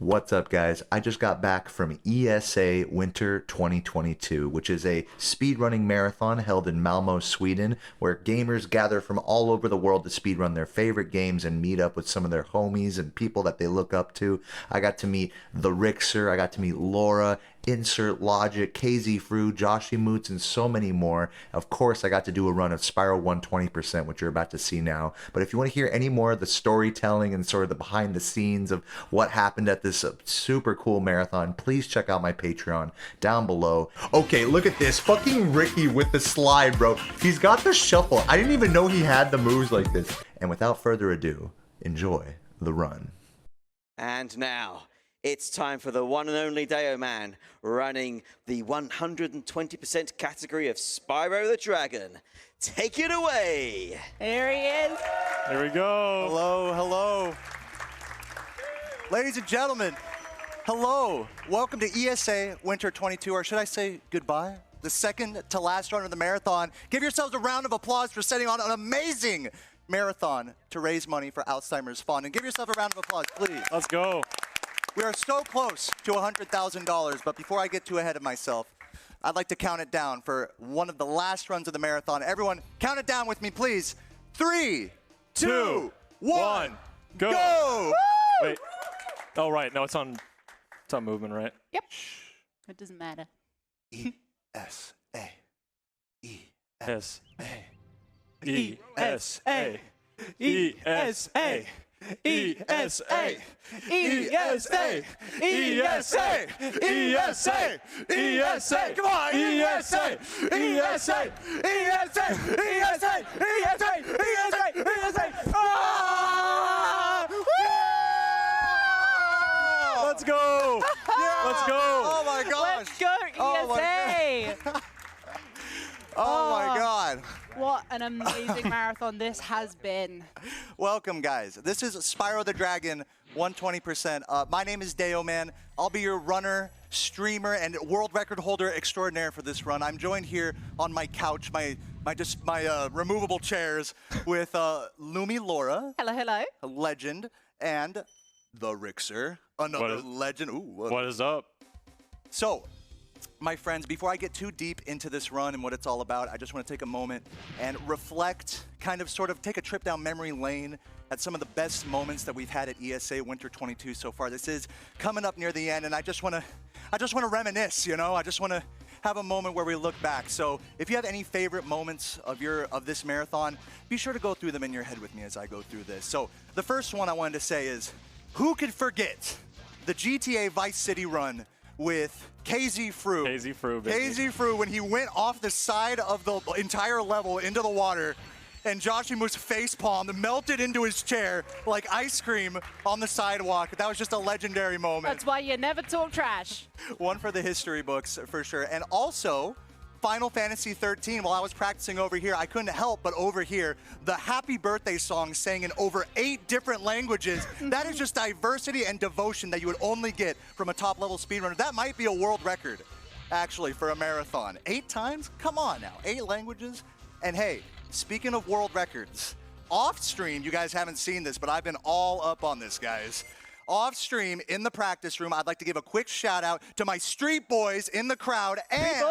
What's up, guys? I just got back from ESA Winter 2022, which is a speedrunning marathon held in Malmö, Sweden, where gamers gather from all over the world to speedrun their favorite games and meet up with some of their homies and people that they look up to. I got to meet the Rixer, I got to meet Laura, Insert Logic, KZ Fru, Joshy Moots, and so many more. Of course, I got to do a run of Spyro 120%, which you're about to see now. But if you want to hear any more of the storytelling and sort of the behind the scenes of what happened at this super cool marathon, please check out my Patreon down below. Okay, look at this. Fucking Ricky with the slide, bro. He's got the shuffle. I didn't even know he had the moves like this. And without further ado, enjoy the run. And now, it's time for the one and only Deo Man running the 120% category of Spyro the Dragon. Take it away. There he is. There we go. Hello, hello. Ladies and gentlemen, hello. Welcome to ESA Winter 22, or should I say goodbye? The second to last run of the marathon. Give yourselves a round of applause for setting on an amazing marathon to raise money for Alzheimer's Fund. And give yourself a round of applause, please. Let's go. We are so close to $100,000, but before I get too ahead of myself, I'd like to count it down for one of the last runs of the marathon. Everyone, count it down with me, please. 3, 2, 1, go! Wait. Oh, right. No, it's on movement, right? Yep. It doesn't matter. ESA. ESA. ESA. ESA. ESA! ESA! ESA! ESA! ESA! Come on! ESA! ESA! ESA! ESA! ESA! ESA! Let's go! Let's go! Oh my gosh! Let's go, ESA! Oh my God! What an amazing marathon this has been. Welcome, guys. This is Spyro the Dragon 120%. My name is Deo Man. I'll be your runner, streamer, and world record holder extraordinaire for this run. I'm joined here on my couch, my removable chairs, with Lumi Laura, Hello, hello. a legend, and the Rixer, another legend. Ooh, What is up? So, my friends, before I get too deep into this run and what it's all about, I just want to take a moment and reflect, sort of take a trip down memory lane at some of the best moments that we've had at ESA Winter 22 so far. This is coming up near the end, and I just want to reminisce, you know? I just want to have a moment where we look back. So, if you have any favorite moments of this marathon, be sure to go through them in your head with me as I go through this. So, the first one I wanted to say is, who could forget the GTA Vice City run with KZ Fru. KZ Fru, baby. KZ Fru, when he went off the side of the entire level into the water, and Joshimu's facepalm melted into his chair like ice cream on the sidewalk. That was just a legendary moment. That's why you never talk trash. One for the history books, for sure. And also, Final Fantasy 13, while I was practicing over here, I couldn't help but overhear the happy birthday song sang in over 8 different languages. That is just diversity and devotion that you would only get from a top-level speedrunner. That might be a world record, actually, for a marathon. 8 times? Come on now, 8 languages? And hey, speaking of world records, off-stream, you guys haven't seen this, but I've been all up on this, guys. Off-stream, in the practice room, I'd like to give a quick shout-out to my street boys in the crowd and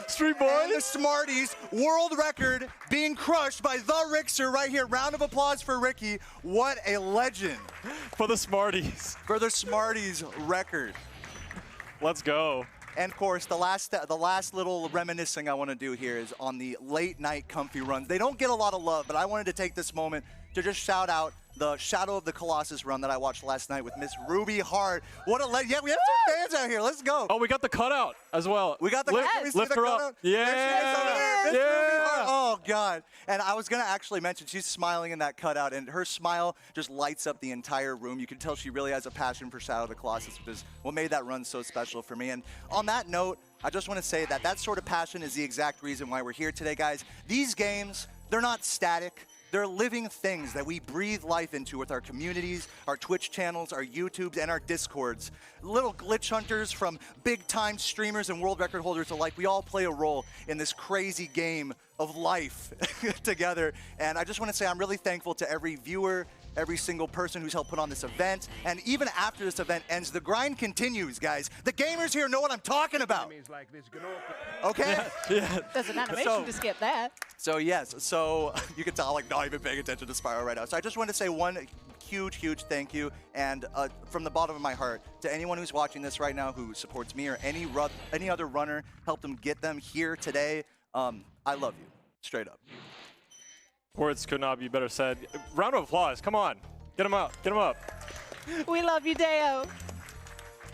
Street boys! and the Smarties. World record being crushed by the Rixer right here. Round of applause for Ricky. What a legend. For the Smarties. For the Smarties record. Let's go. And of course, the last little reminiscing I want to do here is on the late night comfy runs. They don't get a lot of love, but I wanted to take this moment to just shout out the Shadow of the Colossus run that I watched last night with Miss Ruby Hart. What a legend. Yeah, we have some fans out here. Let's go. Oh, we got the cutout as well. We got the Lift her up. Yeah. Miss Ruby Hart. Yeah. Oh, God. And I was going to actually mention, she's smiling in that cutout, and her smile just lights up the entire room. You can tell she really has a passion for Shadow of the Colossus, which is what made that run so special for me. And on that note, I just want to say that that sort of passion is the exact reason why we're here today, guys. These games, they're not static. They're living things that we breathe life into with our communities, our Twitch channels, our YouTubes, and our Discords. Little glitch hunters from big-time streamers and world record holders alike, we all play a role in this crazy game of life together. And I just want to say I'm really thankful to every viewer, every single person who's helped put on this event. And even after this event ends, the grind continues, guys. The gamers here know what I'm talking about. Okay? There's an animation to skip there. So yes, so you can tell I'm like not even paying attention to Spyro right now. So I just want to say one huge thank you, and from the bottom of my heart, to anyone who's watching this right now who supports me or any other runner, helped them get them here today. I love you, straight up. Words could not be better said. Round of applause, come on. Get him up, get him up. We love you, Deo.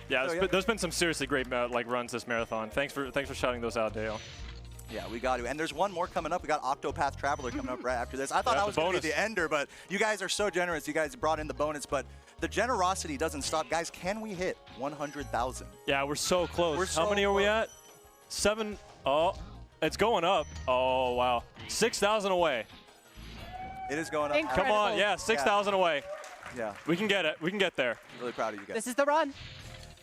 Yeah, there's been some seriously great runs this marathon. Thanks for shouting those out, Dale. Yeah, we got to. And there's one more coming up. We got Octopath Traveler coming up right after this. I thought that was going to be the ender, but you guys are so generous. You guys brought in the bonus, but the generosity doesn't stop. Guys, can we hit 100,000? Yeah, we're so close. We're so How many are we at? 7. Oh, it's going up. Oh, wow. 6,000 away. It is going up. Incredible. Come on, yeah, 6,000 away. Yeah. We can get it. We can get there. Really proud of you guys. This is the run.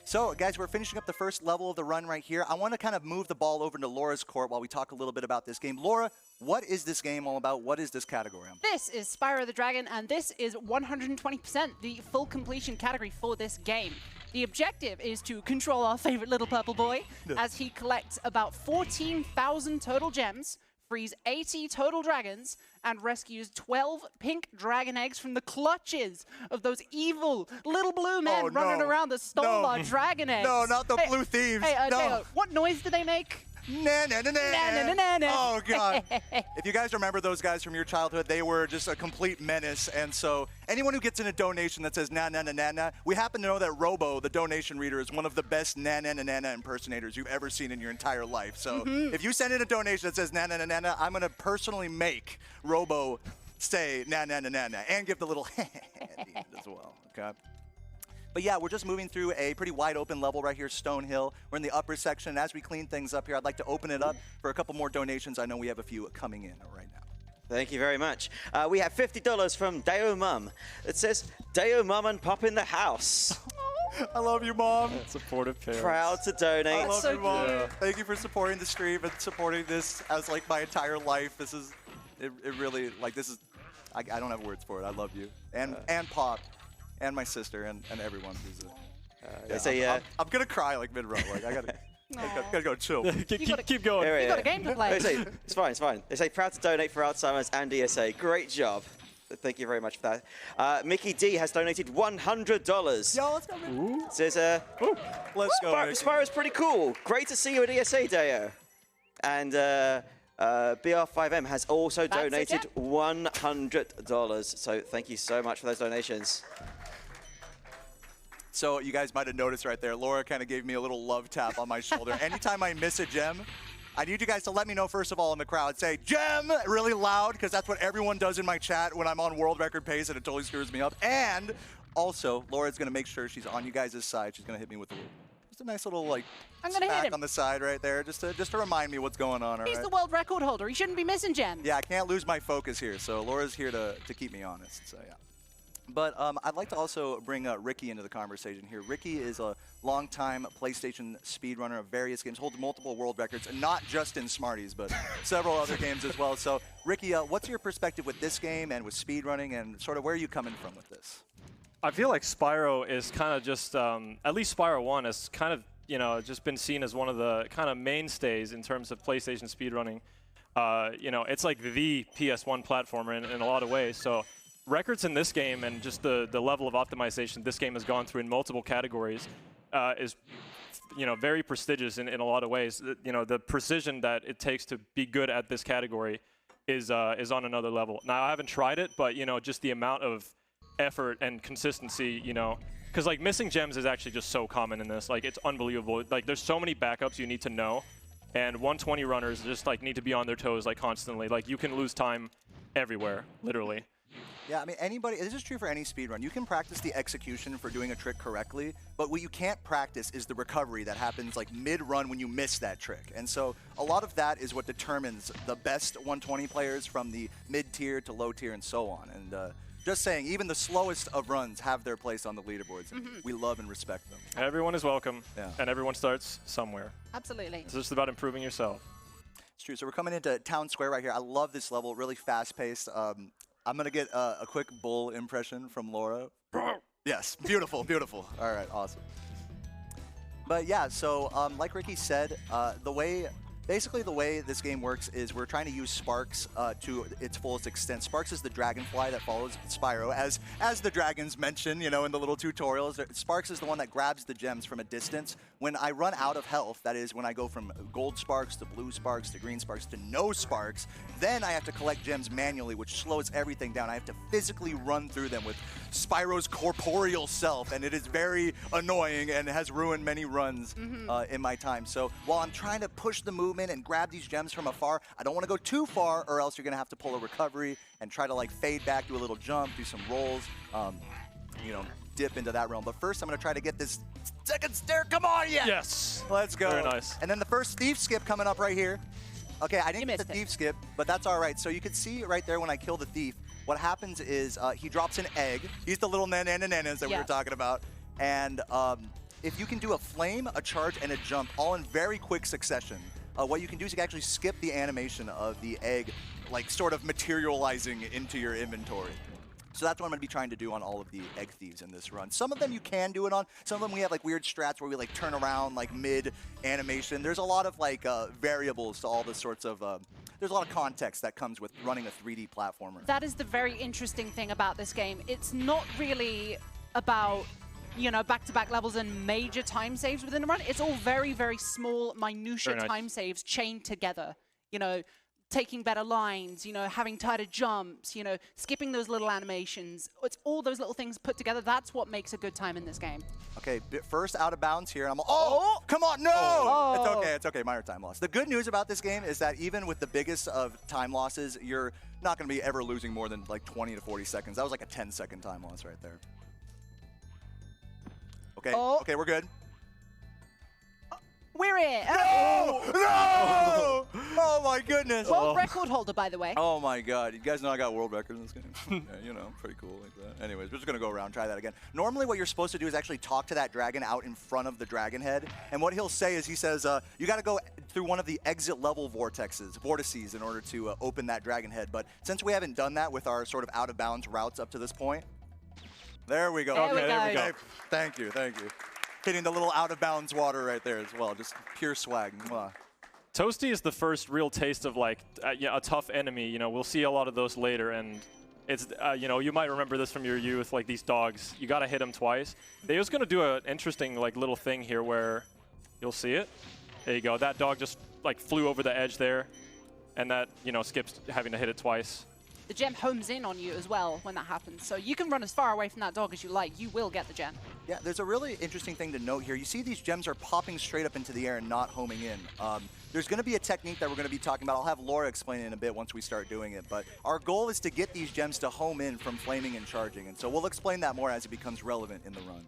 So, guys, we're finishing up the first level of the run right here. I want to kind of move the ball over into Laura's court while we talk a little bit about this game. Laura, what is this game all about? What is this category? This is Spyro the Dragon, and this is 120%, the full completion category for this game. The objective is to control our favorite little purple boy as he collects about 14,000 total gems, frees 80 total dragons, and rescues 12 pink dragon eggs from the clutches of those evil little blue men running around that stole our dragon eggs. No, not the blue thieves. Hey, no. Deo, what noise do they make? Na, na, na, na. Na, na, na, na. Oh, God. If you guys remember those guys from your childhood, they were just a complete menace. And so anyone who gets in a donation that says na, na, na, na, na, we happen to know that Robo, the donation reader, is one of the best na, na, na, na, na impersonators you've ever seen in your entire life. So if you send in a donation that says na, na, na, na, na, I'm going to personally make Robo say na, na, na, na, na, and give the little at the end as well. Okay. But yeah, we're just moving through a pretty wide open level right here, Stone Hill. We're in the upper section. As we clean things up here, I'd like to open it up for a couple more donations. I know we have a few coming in right now. Thank you very much. We have $50 from Deo Mum. It says, Deo Mum and Pop in the house. I love you, Mom. Supportive parents. Proud to donate. I love so you, Mom. cute. Yeah. Thank you for supporting the stream and supporting this as like my entire life. This is, it really, like this is, I don't have words for it. I love you. And Pop. And my sister and everyone who's I'm gonna cry like mid-row. Like I gotta go chill. keep going. You got a game to play. They say, it's fine, it's fine. They say proud to donate for Alzheimer's and ESA. Great job. Thank you very much for that. Mickey D has donated $100. Yo, let's go, man. Says, Let's go. Spyro's pretty cool. Great to see you at ESA, Deo. And BR5M has also donated $100. So thank you so much for those donations. So you guys might have noticed right there, Laura kind of gave me a little love tap on my shoulder. Anytime I miss a gem, I need you guys to let me know, first of all, in the crowd, say, gem, really loud, because that's what everyone does in my chat when I'm on world record pace, and it totally screws me up. And also, Laura's going to make sure she's on you guys' side. She's going to hit me with just a nice little, like, I'm gonna hit smack him. on the side right there, just to remind me what's going on, all He's right? the world record holder. He shouldn't be missing gems. Yeah, I can't lose my focus here, so Laura's here to keep me honest, so yeah. But I'd like to also bring Ricky into the conversation here. Ricky is a longtime PlayStation speedrunner of various games, holds multiple world records, and not just in Smarties, but several other games as well. So, Ricky, what's your perspective with this game and with speedrunning, and sort of where are you coming from with this? I feel like Spyro is kind of just, at least Spyro 1 has kind of, just been seen as one of the kind of mainstays in terms of PlayStation speedrunning. It's like the PS1 platformer in a lot of ways. So records in this game and just the level of optimization this game has gone through in multiple categories is, very prestigious in a lot of ways. The precision that it takes to be good at this category is on another level. Now, I haven't tried it, but, just the amount of effort and consistency, because like missing gems is actually just so common in this. Like, it's unbelievable. Like, there's so many backups you need to know, and 120 runners just like need to be on their toes like constantly. Like, you can lose time everywhere, literally. Yeah, I mean, this is true for any speedrun. You can practice the execution for doing a trick correctly, but what you can't practice is the recovery that happens like mid-run when you miss that trick. And so a lot of that is what determines the best 120 players from the mid-tier to low-tier and so on. And just saying, even the slowest of runs have their place on the leaderboards. And we love and respect them. Everyone is welcome, Yeah. and everyone starts somewhere. Absolutely. It's just about improving yourself. It's true. So we're coming into Town Square right here. I love this level, really fast-paced. I'm going to get a quick bull impression from Laura. Yes, beautiful, beautiful. All right, awesome. But yeah, so like Ricky said, basically the way this game works is we're trying to use Sparks to its fullest extent. Sparks is the dragonfly that follows Spyro, as the dragons mention, you know, in the little tutorials. Sparks is the one that grabs the gems from a distance. When I run out of health, that is when I go from gold sparks to blue sparks to green sparks to no sparks, then I have to collect gems manually, which slows everything down. I have to physically run through them with Spyro's corporeal self, and it is very annoying and has ruined many runs in my time. So while I'm trying to push the movement and grab these gems from afar, I don't want to go too far, or else you're going to have to pull a recovery and try to like fade back, do a little jump, do some rolls, you know, dip into that realm. But first, I'm going to try to get this second stair. Come on, Yes. Let's go. Very nice. And then the first thief skip coming up right here. Okay, I didn't get the thief skip, but that's all right. So you can see right there when I kill the thief, what happens is he drops an egg. He's the little nanas that we were talking about. And if you can do a flame, a charge, and a jump all in very quick succession, what you can do is you can actually skip the animation of the egg, like sort of materializing into your inventory. So that's what I'm going to be trying to do on all of the egg thieves in this run. Some of them you can do it on. Some of them we have like weird strats where we like turn around like mid animation. There's a lot of like variables to all the sorts of, there's a lot of context that comes with running a 3D platformer. That is the very interesting thing about this game. It's not really about, you know, back-to-back levels and major time saves within a run. It's all very, very small, minutiae time saves chained together. You know, taking better lines, you know, having tighter jumps, you know, skipping those little animations. It's all those little things put together. That's what makes a good time in this game. Okay, first out of bounds here. Oh, come on, no! Oh. It's okay, minor time loss. The good news about this game is that even with the biggest of time losses, you're not going to be ever losing more than like 20 to 40 seconds. That was like a 10-second time loss right there. Okay, okay, we're good. We're in. No! No! Oh my goodness. World record holder, by the way. Oh my god. You guys know I got world record in this game? Yeah, you know, pretty cool like that. Anyways, we're just gonna go around, try that again. Normally what you're supposed to do is actually talk to that dragon out in front of the dragon head. And what he'll say is he says, you gotta go through one of the exit level vortices in order to open that dragon head. But since we haven't done that with our sort of out of bounds routes up to this point, there we go. There we go. Thank you, thank you. Hitting the little out-of-bounds water right there as well. Just pure swag. Mwah. Toasty is the first real taste of like a tough enemy. You know, we'll see a lot of those later, and it's you know, you might remember this from your youth. Like these dogs, you gotta hit them twice. They was gonna do an interesting like little thing here where you'll see it. There you go. That dog just like flew over the edge there, and that, you know, skips having to hit it twice. The gem homes in on you as well when that happens. So you can run as far away from that dog as you like. You will get the gem. Yeah, there's a really interesting thing to note here. You see these gems are popping straight up into the air and not homing in. There's going to be a technique that we're going to be talking about. I'll have Laura explain it in a bit once we start doing it. But our goal is to get these gems to home in from flaming and charging. And so we'll explain that more as it becomes relevant in the run.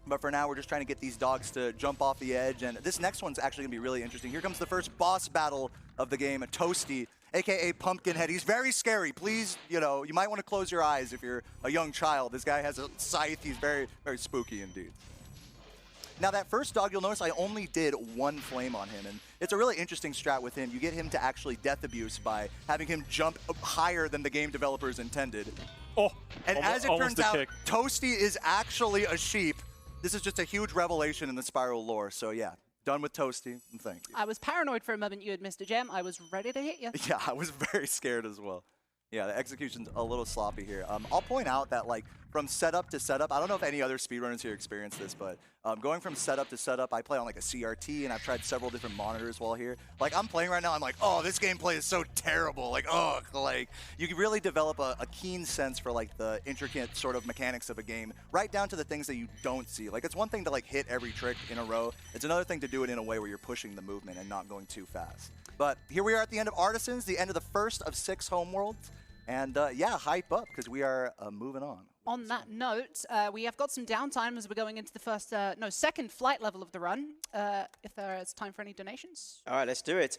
But for now, we're just trying to get these dogs to jump off the edge. And this next one's actually going to be really interesting. Here comes the first boss battle of the game, a Toasty, a.k.a. Pumpkinhead. He's very scary. Please, you know, you might want to close your eyes if you're a young child. This guy has a scythe. He's very, very spooky indeed. Now, that first dog, you'll notice I only did one flame on him. And it's a really interesting strat with him. You get him to actually death abuse by having him jump higher than the game developers intended. Oh, and as it turns out, Toasty is actually a sheep. This is just a huge revelation in the Spyro lore. So yeah, done with Toasty, and thank you. I was paranoid for a moment you had missed a gem. I was ready to hit you. Yeah, I was very scared as well. Yeah, the execution's a little sloppy here. I'll point out that, like, from setup to setup, I don't know if any other speedrunners here experience this, but going from setup to setup, I play on like a CRT, and I've tried several different monitors while here. Like, I'm playing right now, I'm like, oh, this gameplay is so terrible. Like, oh, like, you can really develop a keen sense for like the intricate sort of mechanics of a game, right down to the things that you don't see. Like, it's one thing to like hit every trick in a row. It's another thing to do it in a way where you're pushing the movement and not going too fast. But here we are at the end of Artisans, the end of the first of 6 homeworlds. And yeah, hype up because we are moving on. On that note, we have got some downtime as we're going into the second flight level of the run. If there is time for any donations. All right, let's do it.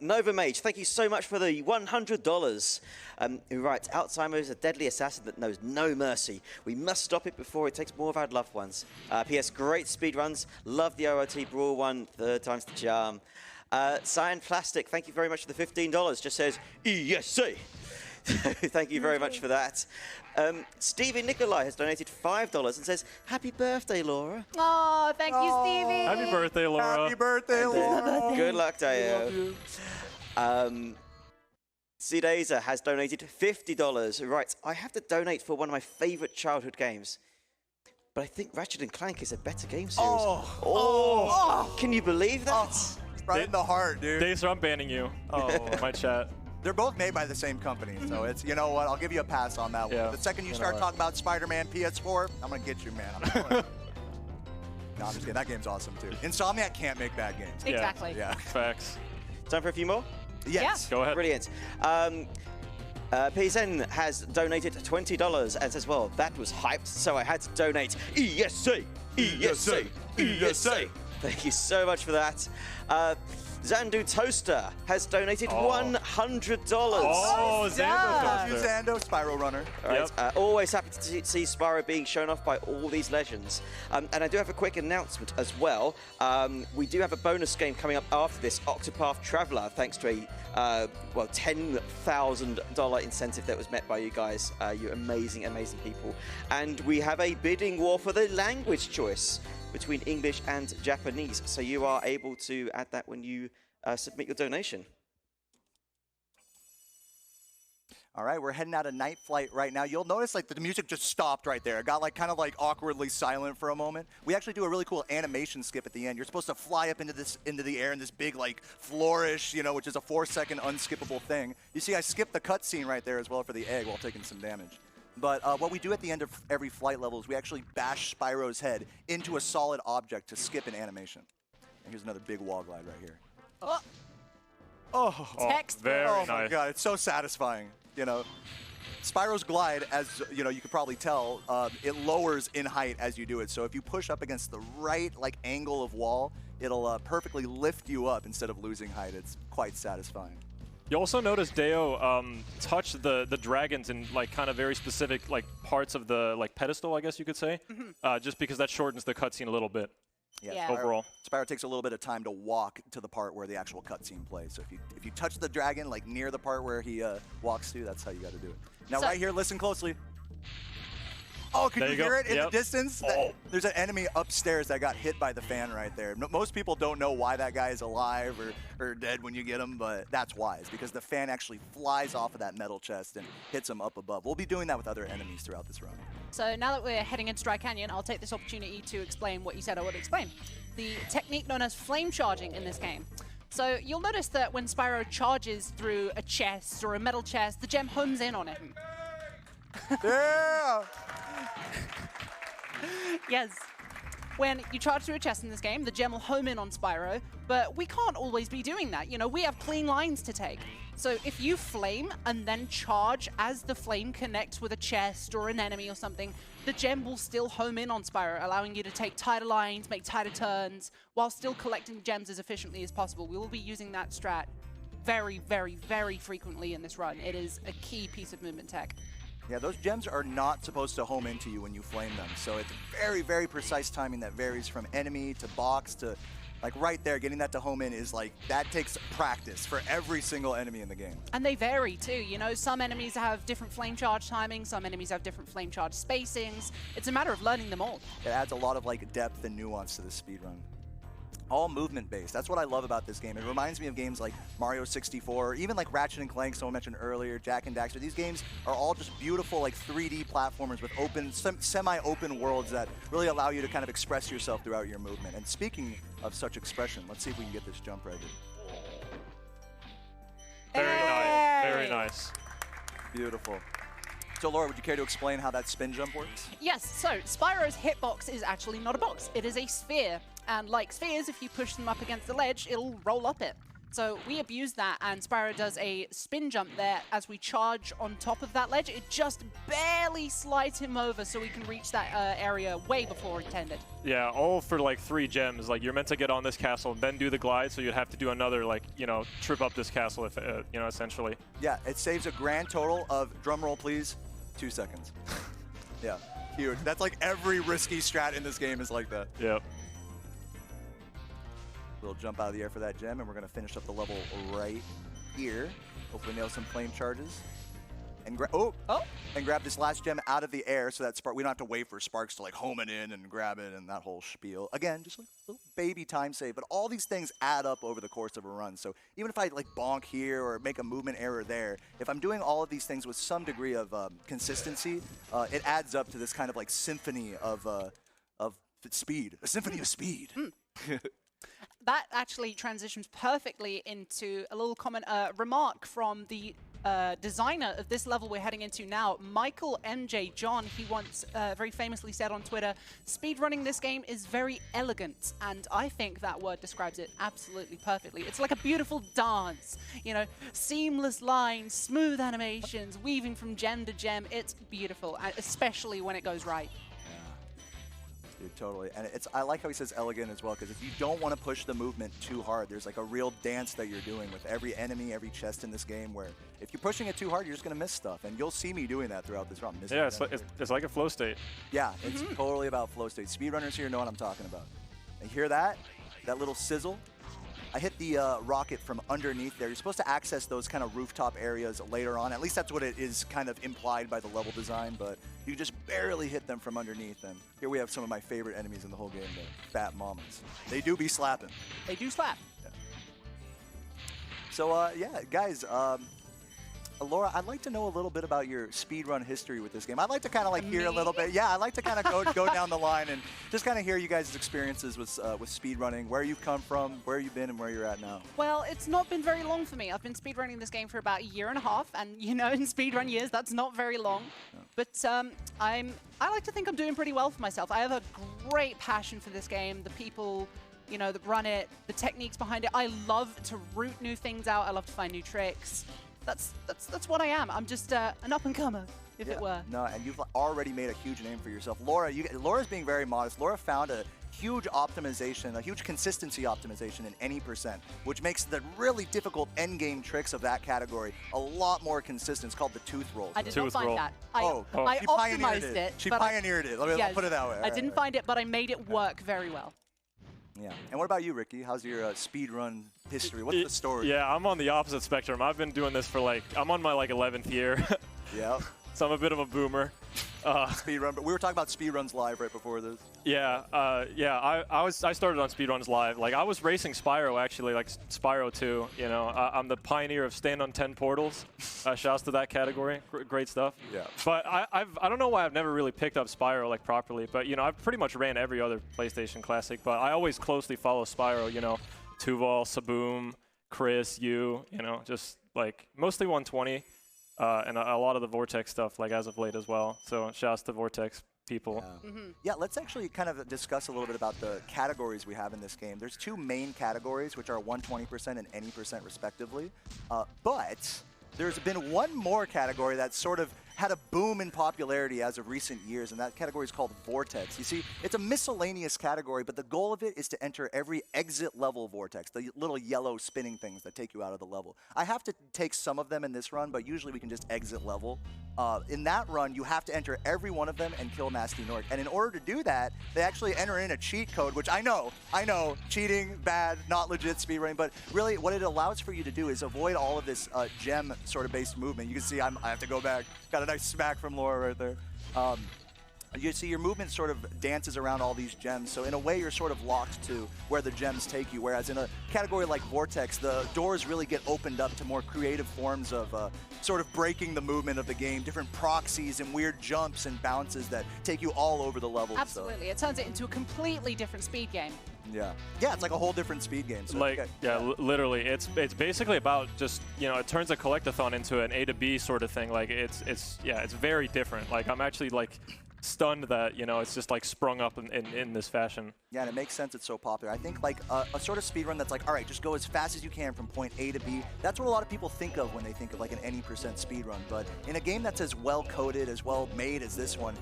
Nova Mage, thank you so much for the $100. Who writes, Alzheimer's is a deadly assassin that knows no mercy. We must stop it before it takes more of our loved ones. P.S. Great speedruns. Love the OOT Brawl one, 3rd time's the charm. Cyan Plastic, thank you very much for the $15. Just says, ESA. Thank you very much for that. Stevie Nikolai has donated $5 and says, "Happy birthday, Laura." Oh, thank you, Stevie. Happy birthday, Laura. Happy birthday, Laura. Good luck, Deo. Sideza has donated $50. Right, I have to donate for one of my favorite childhood games. But I think Ratchet & Clank is a better game series. Oh. Can you believe that? Right in the heart, dude. Days, I'm banning you. Oh, my chat. They're both made by the same company, so it's, you know what, I'll give you a pass on that one. Yeah. The second you start talking about Spider-Man PS4, I'm gonna get you, man. No, I'm just kidding. That game's awesome, too. Insomniac can't make bad games. Exactly. Yeah. Facts. Time for a few more? Yes. Go ahead. Brilliant. PSN has donated $20 and says, well, that was hyped, so I had to donate ESA. ESA. ESA. Thank you so much for that. Zandu Toaster has donated $100. Oh, Xander You Toaster. Zando, Spyro Runner. All right, always happy to see Spyro being shown off by all these legends. And I do have a quick announcement as well. We do have a bonus game coming up after this, Octopath Traveler, thanks to a $10,000 incentive that was met by you guys, you amazing, amazing people. And we have a bidding war for the language choice between English and Japanese. So you are able to add that when you submit your donation. All right, we're heading out of Night Flight right now. You'll notice like the music just stopped right there. It got like kind of like awkwardly silent for a moment. We actually do a really cool animation skip at the end. You're supposed to fly up into the air in this big like flourish, you know, which is a 4-second unskippable thing. You see, I skipped the cutscene right there as well for the egg while taking some damage. But what we do at the end of every flight level is we actually bash Spyro's head into a solid object to skip an animation. And here's another big wall glide right here. Text. Very Oh nice. my god, it's so satisfying. You know, Spyro's glide, as you know, you could probably tell, it lowers in height as you do it. So if you push up against the right like angle of wall, it'll perfectly lift you up instead of losing height. It's quite satisfying. You also notice Deo touch the dragons in like kind of very specific like parts of the like pedestal, I guess you could say, just because that shortens the cutscene a little bit. Yeah. Overall. Spyro takes a little bit of time to walk to the part where the actual cutscene plays. So if you touch the dragon like near the part where he walks to, that's how you got to do it. Now right here, listen closely. Oh, can you hear it in the distance? There's an enemy upstairs that got hit by the fan right there. Most people don't know why that guy is alive or dead when you get him, but that's why. It's because the fan actually flies off of that metal chest and hits him up above. We'll be doing that with other enemies throughout this run. So now that we're heading into Dry Canyon, I'll take this opportunity to explain what you said I would explain. The technique known as flame charging in this game. So you'll notice that when Spyro charges through a chest or a metal chest, the gem homes in on him. Yeah! Yes. When you charge through a chest in this game, the gem will home in on Spyro, but we can't always be doing that. You know, we have clean lines to take. So if you flame and then charge as the flame connects with a chest or an enemy or something, the gem will still home in on Spyro, allowing you to take tighter lines, make tighter turns, while still collecting gems as efficiently as possible. We will be using that strat very, very, very frequently in this run. It is a key piece of movement tech. Yeah, those gems are not supposed to home into you when you flame them. So it's very, very precise timing that varies from enemy to box to, like right there, getting that to home in is like, that takes practice for every single enemy in the game. And they vary too, you know, some enemies have different flame charge timings, some enemies have different flame charge spacings. It's a matter of learning them all. It adds a lot of like depth and nuance to this speedrun. All movement based. That's what I love about this game. It reminds me of games like Mario 64, or even like Ratchet & Clank, someone mentioned earlier, Jak and Daxter. These games are all just beautiful like 3D platformers with open, semi-open worlds that really allow you to kind of express yourself throughout your movement. And speaking of such expression, let's see if we can get this jump right here. Very nice. Very nice. Beautiful. So Laura, would you care to explain how that spin jump works? Yes, so Spyro's hitbox is actually not a box, it is a sphere. And like spheres, if you push them up against the ledge, it'll roll up it. So we abuse that, and Spyro does a spin jump there as we charge on top of that ledge. It just barely slides him over so we can reach that area way before intended. Yeah, all for like 3 gems. Like you're meant to get on this castle, then do the glide, so you'd have to do another like, you know, trip up this castle, if you know, essentially. Yeah, it saves a grand total of, drumroll please, 2 seconds. Yeah, huge. That's like every risky strat in this game is like that. Yep. We'll jump out of the air for that gem, and we're going to finish up the level right here. Hopefully nail some flame charges. and grab this last gem out of the air so that we don't have to wait for Sparks to like home it in and grab it and that whole spiel. Again, just like a little baby time save, but all these things add up over the course of a run. So even if I like bonk here or make a movement error there, if I'm doing all of these things with some degree of consistency, it adds up to this kind of like symphony of speed, a symphony of speed. That actually transitions perfectly into a little comment, remark from the designer of this level we're heading into now, Michael MJ John. He once very famously said on Twitter, speedrunning this game is very elegant, and I think that word describes it absolutely perfectly. It's like a beautiful dance, you know, seamless lines, smooth animations, weaving from gem to gem. It's beautiful, especially when it goes right. Dude, totally. And I like how he says elegant as well, because if you don't want to push the movement too hard, there's like a real dance that you're doing with every enemy, every chest in this game, where if you're pushing it too hard, you're just going to miss stuff. And you'll see me doing that throughout this run. Yeah, it's like a flow state. Yeah, it's totally about flow state. Speedrunners here know what I'm talking about. And hear that? That little sizzle? I hit the rocket from underneath there. You're supposed to access those kind of rooftop areas later on. At least that's what it is kind of implied by the level design, but you just barely hit them from underneath. And here we have some of my favorite enemies in the whole game, the fat mamas. They do be slapping. They do slap. Yeah. So, yeah, guys, Laura, I'd like to know a little bit about your speedrun history with this game. I'd like to kind of like hear a little bit. Yeah, I'd like to kind of go down the line and just kind of hear you guys' experiences with speedrunning, where you've come from, where you've been, and where you're at now. Well, it's not been very long for me. I've been speedrunning this game for about a year and a half, and you know, in speedrun years, that's not very long. No. But I like to think I'm doing pretty well for myself. I have a great passion for this game. The people, you know, that run it, the techniques behind it. I love to root new things out. I love to find new tricks. That's what I am. I'm just an up-and-comer, if it were. No, and you've already made a huge name for yourself. Laura's being very modest. Laura found a huge optimization, a huge consistency optimization in any percent, which makes the really difficult endgame tricks of that category a lot more consistent. It's called the tooth roll. I did not find that. I she optimized it. She pioneered it. Let me put it that way. I didn't find it, but I made it work very well. Yeah. And what about you, Ricky? How's your speedrun history? What's the story? Yeah, I'm on the opposite spectrum. I've been doing this for I'm on my 11th year. Yeah. So I'm a bit of a boomer. Speedrun, but we were talking about speedruns live right before this. Yeah, I started on speedruns live. Like I was racing Spyro actually, like Spyro 2. You know, I'm the pioneer of stand on 10 portals. Shouts to that category, great stuff. Yeah. But I don't know why I've never really picked up Spyro like properly. But you know, I've pretty much ran every other PlayStation classic. But I always closely follow Spyro. You know, Tuval, Saboom, Chris, you know, just like mostly 120. And a lot of the Vortex stuff, like as of late as well. So shouts to Vortex people. Yeah. Yeah, let's actually kind of discuss a little bit about the categories we have in this game. There's two main categories, which are 120% and any percent respectively. But there's been one more category that sort of had a boom in popularity as of recent years, and that category is called Vortex. You see, it's a miscellaneous category, but the goal of it is to enter every exit level Vortex, the little yellow spinning things that take you out of the level. I have to take some of them in this run, but usually we can just exit level. In that run, you have to enter every one of them and kill Misty Bog. And in order to do that, they actually enter in a cheat code, which I know, cheating, bad, not legit speedrunning, but really what it allows for you to do is avoid all of this gem sort of based movement. You can see I have to go back. Got a nice smack from Laura right there. You see your movement sort of dances around all these gems, so in a way you're sort of locked to where the gems take you, whereas in a category like Vortex, the doors really get opened up to more creative forms of sort of breaking the movement of the game, different proxies and weird jumps and bounces that take you all over the level. Absolutely, So. It turns it into a completely different speed game. Yeah, it's like a whole different speed game. So literally, it's basically about just, you know, it turns a collectathon into an A to B sort of thing. Like it's very different. Like I'm actually like stunned that, you know, it's just like sprung up in this fashion. Yeah, and it makes sense it's so popular. I think like a sort of speedrun that's like, all right, just go as fast as you can from point A to B. That's what a lot of people think of when they think of like an any percent speedrun. But in a game that's as well coded, as well made as this one,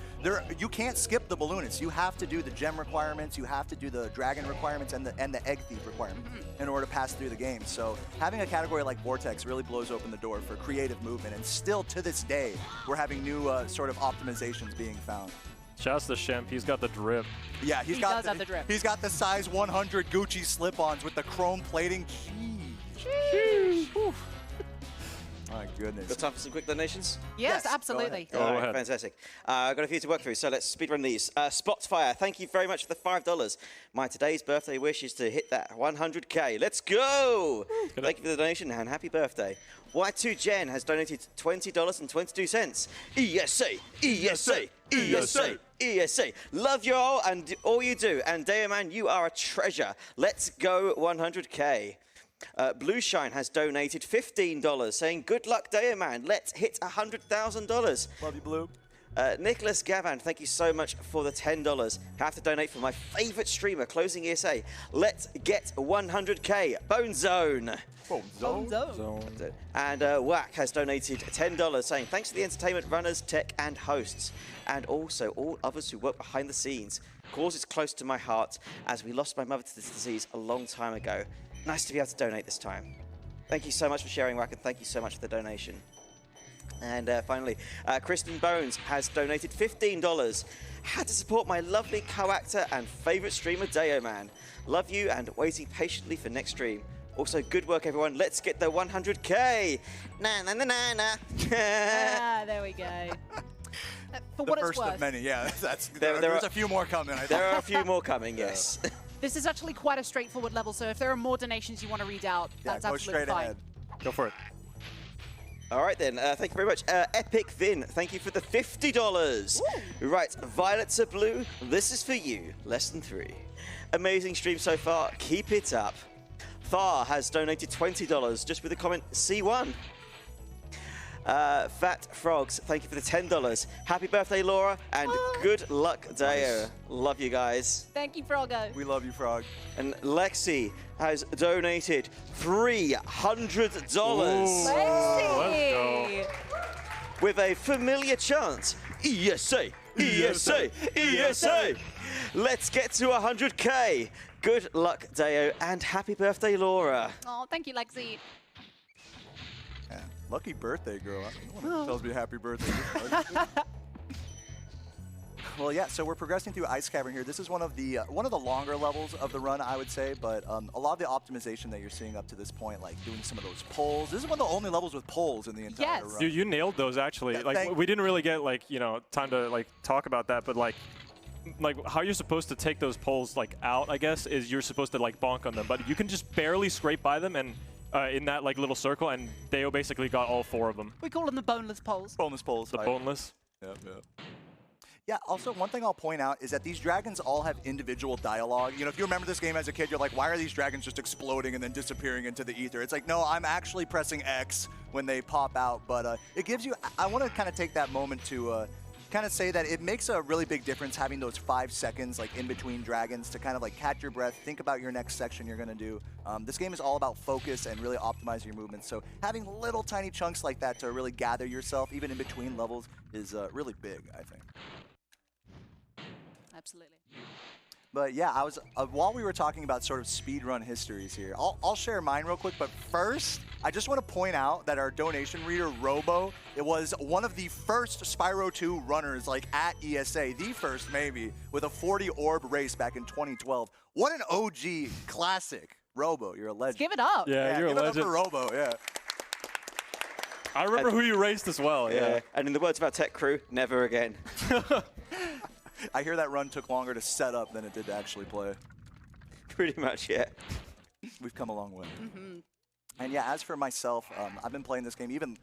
you can't skip the balloonists. You have to do the gem requirements, you have to do the dragon requirements and the egg thief requirement in order to pass through the game. So having a category like Vortex really blows open the door for creative movement. And still to this day, we're having new sort of optimizations being found. Shouts to Shemp, he's got the drip. Yeah, he does have the drip. He's got the size 100 Gucci slip-ons with the chrome plating. Jeez. Jeez. My goodness. Got time for some quick donations? Yes, Yes, go absolutely. Go All right, ahead. fantastic. I've got a few to work through, so let's speedrun these. Spotfire, thank you very much for the $5. My today's birthday wish is to hit that 100K. Let's go! Thank you for the donation and happy birthday. Y2 Jen has donated $20.22. ESA, ESA, ESA, ESA. Love you all and all you do. And Dayaman, you are a treasure. Let's go 100K. Blue Shine has donated $15, saying, good luck, Dayaman. Let's hit $100,000. Love you, Blue. Nicholas Gavan, thank you so much for the $10. Have to donate for my favorite streamer, Closing ESA. Let's get 100K. Bone Zone. Zone. And Whack has donated $10, saying, thanks to the entertainment runners, tech, and hosts, and also all others who work behind the scenes. Cause is close to my heart, as we lost my mother to this disease a long time ago. Nice to be able to donate this time. Thank you so much for sharing, Whack, and thank you so much for the donation. And finally, Kristen Bones has donated $15. Had to support my lovely co-actor and favorite streamer, Dayoman. Love you and waiting patiently for next stream. Also, good work, everyone. Let's get the 100K. Na na na na na. There we go. For The what first it's worth, of many, yeah. There There's are- a few more coming, I think. There are a few more coming, yes. this is actually quite a straightforward level, so if there are more donations you want to read out, Yeah, that's go absolutely straight fine. ahead. Go for it. All right, then. Thank you very much. Epic Vin, thank you for the $50. Right, Violets are blue. This is for you. Less than 3. Amazing stream so far. Keep it up. Thar has donated $20 just with the comment C1. Fat Frogs, thank you for the $10. Happy birthday, Laura, and good luck, Deo. Love you guys. Thank you, Frogo. We love you, Frog. And Lexi has donated $300 Lexi! with a familiar chant. ESA, ESA, ESA. Let's get to 100K. Good luck, Deo, and happy birthday, Laura. Oh, thank you, Lexi. Yeah. Lucky birthday, girl. No one tells me happy birthday. Well, yeah, so we're progressing through Ice Cavern here. This is one of the longer levels of the run, I would say, but a lot of the optimization that you're seeing up to this point, like doing some of those pulls. This is one of the only levels with pulls in the entire Yes. run. You nailed those actually. Yeah, Like we didn't really get time to talk about that, but like how you're supposed to take those poles out, I guess, is you're supposed to bonk on them, but you can just barely scrape by them and in that little circle, and Deo basically got all 4 of them. We call them the boneless poles. Bonus pulls. The boneless. Yep, yep. Yeah, also, one thing I'll point out is that these dragons all have individual dialogue. You know, if you remember this game as a kid, you're like, why are these dragons just exploding and then disappearing into the ether? It's like, no, I'm actually pressing X when they pop out. But it gives you, I want to kind of take that moment to kind of say that it makes a really big difference having those 5 seconds in between dragons to kind of catch your breath, think about your next section you're going to do. This game is all about focus and really optimizing your movements. So having little tiny chunks like that to really gather yourself, even in between levels, is really big, I think. Absolutely. But yeah, I was while we were talking about sort of speedrun histories here, I'll share mine real quick. But first, I just want to point out that our donation reader, Robo, it was one of the first Spyro 2 runners at ESA, the first maybe, with a 40 orb race back in 2012. What an OG classic, Robo! You're a legend. Give it up. Yeah, you're a give legend. it up for Robo. Yeah. I remember who you raced as well. Yeah. And in the words of our tech crew, never again. I hear that run took longer to set up than it did to actually play. Pretty much, yeah. We've come a long way. And yeah, as for myself, I've been playing this game even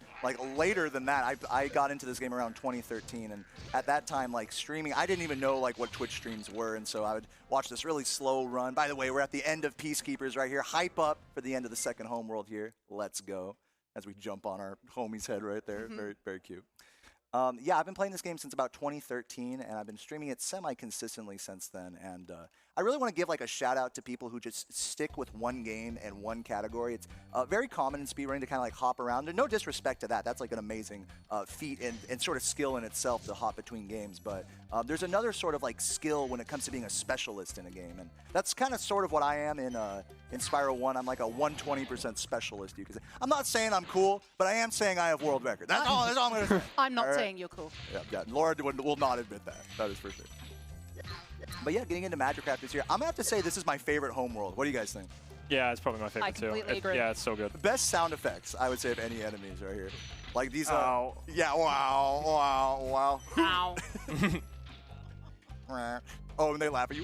later than that. I got into this game around 2013, and at that time, streaming, I didn't even know what Twitch streams were, and so I would watch this really slow run. By the way, we're at the end of Peacekeepers right here. Hype up for the end of the second homeworld here. Let's go. As we jump on our homie's head right there. Very, very cute. Yeah, I've been playing this game since about 2013, and I've been streaming it semi-consistently since then. And I really want to give a shout-out to people who just stick with one game and one category. It's very common in speedrunning to kind of hop around. And no disrespect to that. That's an amazing feat and sort of skill in itself to hop between games. But there's another sort of skill when it comes to being a specialist in a game. And that's kind of sort of what I am in Spyro 1. I'm a 120% specialist, you could say. I'm not saying I'm cool, but I am saying I have world record. That's all I'm going to say. I'm not All right. saying you're cool. Yeah, Laura will not admit that. That is for sure. But yeah, getting into Magicraft this year, I'm going to have to say this is my favorite homeworld. What do you guys think? Yeah, it's probably my favorite too. completely agree. Yeah, it's so good. Best sound effects, I would say, of any enemies right here. Like these. Ow. Yeah. Wow. Ow. Oh, and they laugh at you.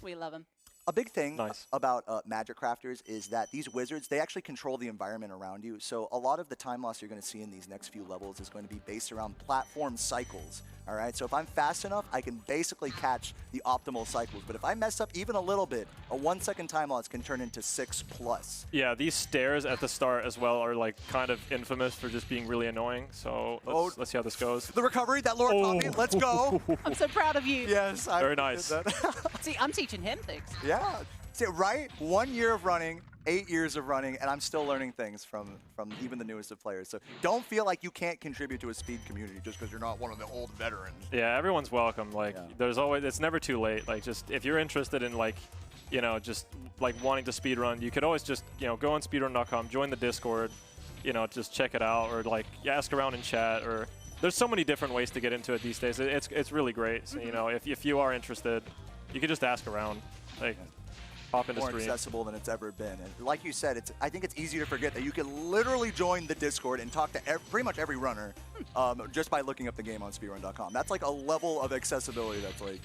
We love him. A big thing Nice. about Magic Crafters is that these wizards, they actually control the environment around you. So a lot of the time loss you're going to see in these next few levels is going to be based around platform cycles. All right, so if I'm fast enough, I can basically catch the optimal cycles. But if I mess up even a little bit, a 1 second time loss can turn into 6+. Yeah, these stairs at the start as well are like kind of infamous for just being really annoying. So let's see how this goes. The recovery, that Laura taught me. Let's go. I'm so proud of you. Yes, I Very did nice. that. See, I'm teaching him things. Yeah. See, right? 1 year of running, 8 years of running, and I'm still learning things from even the newest of players. So don't feel like you can't contribute to a speed community just because you're not one of the old veterans. Yeah, everyone's welcome. Like, Yeah. there's always, it's never too late. Like, just if you're interested in like, you know, just like wanting to speedrun, you could always just, you know, go on speedrun.com, join the Discord, you know, just check it out, or like ask around in chat, or there's so many different ways to get into it these days. It's really great. So, you know, if you are interested, you can just ask around. Like, hop into More stream. accessible than it's ever been. And like you said, I think it's easy to forget that you can literally join the Discord and talk to pretty much every runner just by looking up the game on speedrun.com. That's like a level of accessibility that's like,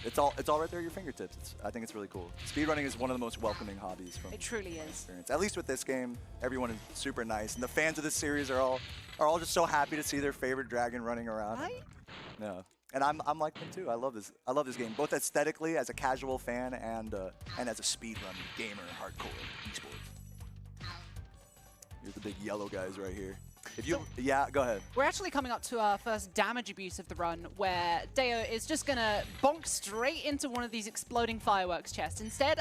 it's all right there at your fingertips. I think it's really cool. Speedrunning is one of the most welcoming hobbies from It truly is. experience. At least with this game, everyone is super nice, and the fans of this series are all just so happy to see their favorite dragon running around. Right? Yeah. And I'm like them too. I love this game, both aesthetically as a casual fan and as a speedrun gamer, hardcore esports. Here's the big yellow guys right here. If you, yeah, go ahead. We're actually coming up to our first damage abuse of the run, where Deo is just going to bonk straight into one of these exploding fireworks chests. Instead,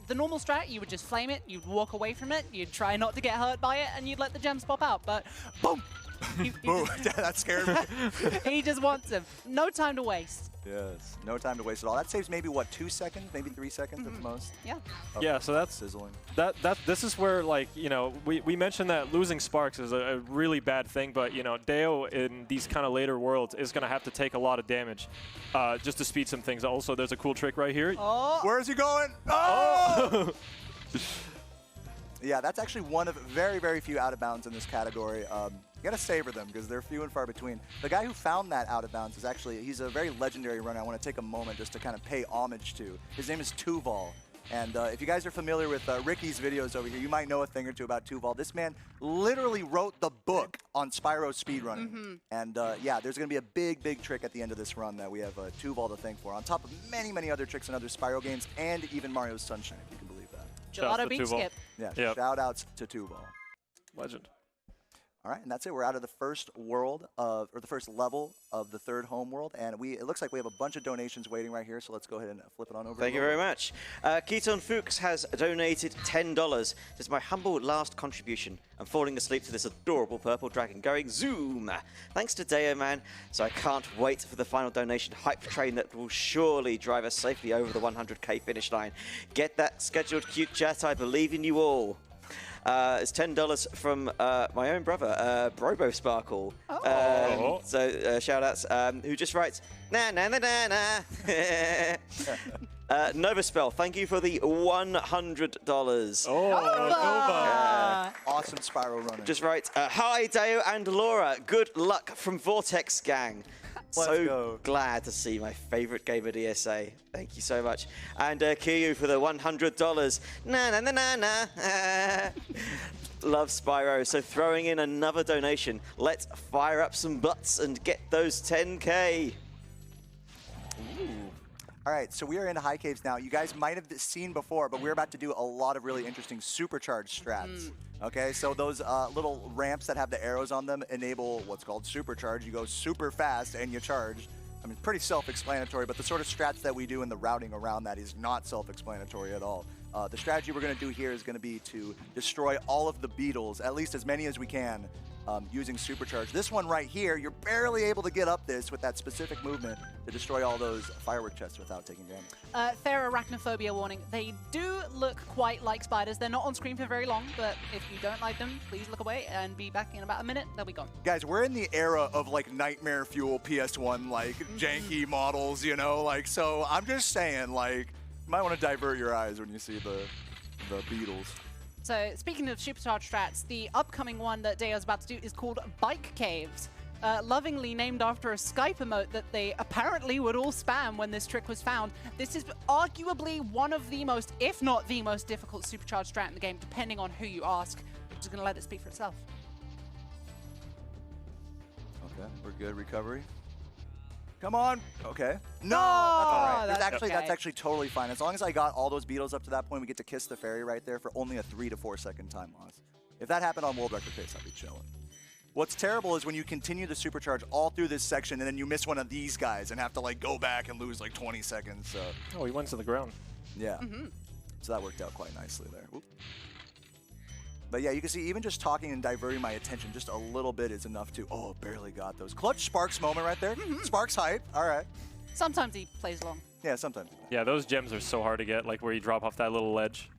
the normal strat, you would just flame it, you'd walk away from it, you'd try not to get hurt by it, and you'd let the gems pop out. But boom! Boom! That scared me. He just wants them. No time to waste. Yes, no time to waste at all. That saves maybe what, 2 seconds, maybe 3 seconds at the most. Yeah. Yeah, so that's Sizzling. this is where, like, you know, we mentioned that losing sparks is a really bad thing, but, you know, Deo in these kind of later worlds is going to have to take a lot of damage just to speed some things. Also, there's a cool trick right here. Oh! Where is he going? Oh! Yeah, that's actually one of very, very few out of bounds in this category. You gotta savor them because they're few and far between. The guy who found that out of bounds is actually, he's a very legendary runner I want to take a moment just to kind of pay homage to. His name is Tuval. And if you guys are familiar with Ricky's videos over here, you might know a thing or two about Tuval. This man literally wrote the book on Spyro speedrunning. And yeah, there's going to be a big, big trick at the end of this run that we have Tuval to thank for, on top of many, many other tricks in other Spyro games and even Mario's Sunshine, if you can believe that. Shouts Gelato to beat Tuval. skip. Yeah, Yep. shout outs to Tuval. Legend. All right, and that's it. We're out of the first world of, or the first level of the third homeworld, and it looks like we have a bunch of donations waiting right here. So let's go ahead and flip it on over. Thank you very much. Keaton Fuchs has donated $10. This is my humble last contribution. I'm falling asleep to this adorable purple dragon going zoom. Thanks to Deo Man, so I can't wait for the final donation hype train that will surely drive us safely over the 100k finish line. Get that scheduled, cute chat. I believe in you all. It's $10 from my own brother, Brobo Sparkle. So shout outs, who just writes, na na na na na. Nova Spell, thank you for the $100. Awesome Spyro runner. Just writes, hi Deo and Laura, good luck from Vortex Gang. Let's go. Glad to see my favorite game at ESA. Thank you so much. And Kiryu for the $100. Na na na na na. Love Spyro. So throwing in another donation. Let's fire up some butts and get those 10k. All right, so we are in High Caves now. You guys might have seen before, but we're about to do a lot of really interesting Supercharge strats. Okay, so those little ramps that have the arrows on them enable what's called Supercharge. You go super fast and you charge. I mean, pretty self-explanatory, but the sort of strats that we do and the routing around that is not self-explanatory at all. The strategy we're going to do here is going to be to destroy all of the beetles, at least as many as we can, using Supercharge. This one right here, you're barely able to get up this with that specific movement to destroy all those firework chests without taking damage. Fair arachnophobia warning. They do look quite like spiders. They're not on screen for very long, but if you don't like them, please look away and be back in about a minute. They'll be gone. Guys, we're in the era of like Nightmare Fuel PS1, like janky models, you know, like, so I'm just saying, like, might want to divert your eyes when you see the beetles. So speaking of Supercharge strats, the upcoming one that Deo's about to do is called Bike Caves. Lovingly named after a Skype emote that they apparently would all spam when this trick was found. This is arguably one of the most, if not the most difficult Supercharge strat in the game, depending on who you ask. I'm just going to let it speak for itself. Okay, we're good. Recovery. Come on. Okay. No, Oh, that's all right. that's okay. That's actually totally fine. As long as I got all those beetles up to that point, we get to kiss the fairy right there for only a 3 to 4 second time loss. If that happened on world record pace, I'd be chilling. What's terrible is when you continue the Supercharge all through this section and then you miss one of these guys and have to like go back and lose like 20 seconds. So Oh, he went to the ground. yeah. So that worked out quite nicely there. Oop. But yeah, you can see even just talking and diverting my attention just a little bit is enough to, oh, barely got those. Clutch Sparks moment right there. Sparks hype. All right. Sometimes he plays along. Yeah, sometimes. Yeah, those gems are so hard to get, like where you drop off that little ledge.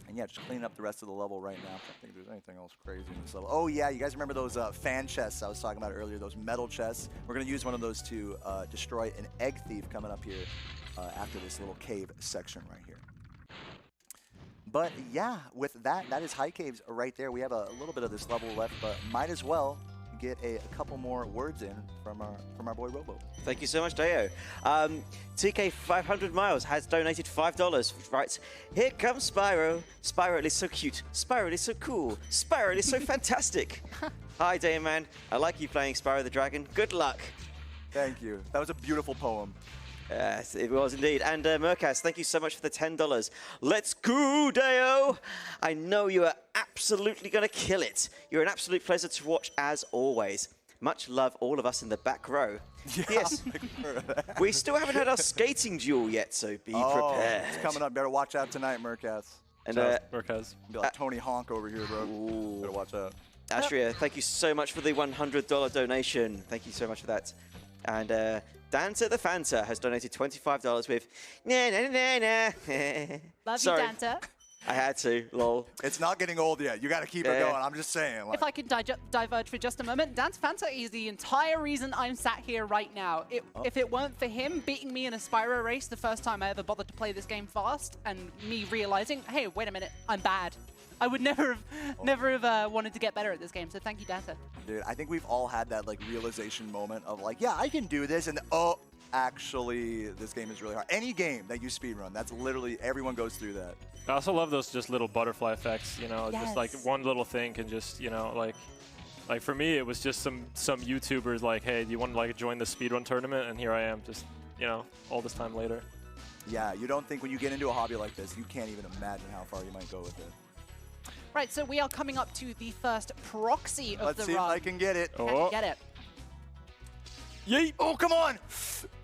And yeah, just cleaning up the rest of the level right now. I don't think there's anything else crazy in this level. Oh yeah, you guys remember those fan chests I was talking about earlier, those metal chests? We're gonna use one of those to destroy an egg thief coming up here after this little cave section right here. But yeah, with that, that is High Caves right there. We have a little bit of this level left, but might as well get a couple more words in from our boy Robo. Thank you so much, Deo. TK 500 Miles has donated $5. Writes, here comes Spyro. Spyro is so cute. Spyro is so cool. Spyro is so fantastic. Hi, Deo man. I like you playing Spyro the Dragon. Good luck. Thank you. That was a beautiful poem. Yes, it was indeed. And Murkas, thank you so much for the $10. Let's go, Deo! I know you are absolutely going to kill it. You're an absolute pleasure to watch as always. Much love, all of us in the back row. Yeah, Yes, we still haven't had our skating duel yet, so be prepared. It's coming up. Better watch out tonight, Murkas. And Murkaz. Be like Tony Honk over here, bro. Better watch out. Astria, thank you so much for the $100 donation. Thank you so much for that. And Danta the Fanta has donated $25 with na na na na. Love Sorry, you, Danta. I had to, lol. It's not getting old yet. You got to keep it going. I'm just saying. Like, If I could diverge for just a moment, Dance Fanta is the entire reason I'm sat here right now. If it weren't for him beating me in a Spyro race the first time I ever bothered to play this game fast, and me realizing, hey, wait a minute, I'm bad, I would never have wanted to get better at this game. So thank you, Danta. dude, I think we've all had that like realization moment of like, yeah, I can do this, and oh, actually, this game is really hard. Any game that you speedrun, that's literally everyone goes through that. I also love those just little butterfly effects, you know, just like Yes. one little thing can just, you know, like for me, it was just some YouTubers like, hey, do you want to like join the speedrun tournament? And here I am, just, you know, all this time later. Yeah, you don't think when you get into a hobby like this, you can't even imagine how far you might go with it. Right, so we are coming up to the first proxy of Let's the see run. if I can get it. Can you Oh. get it? Yeet! Oh, come on!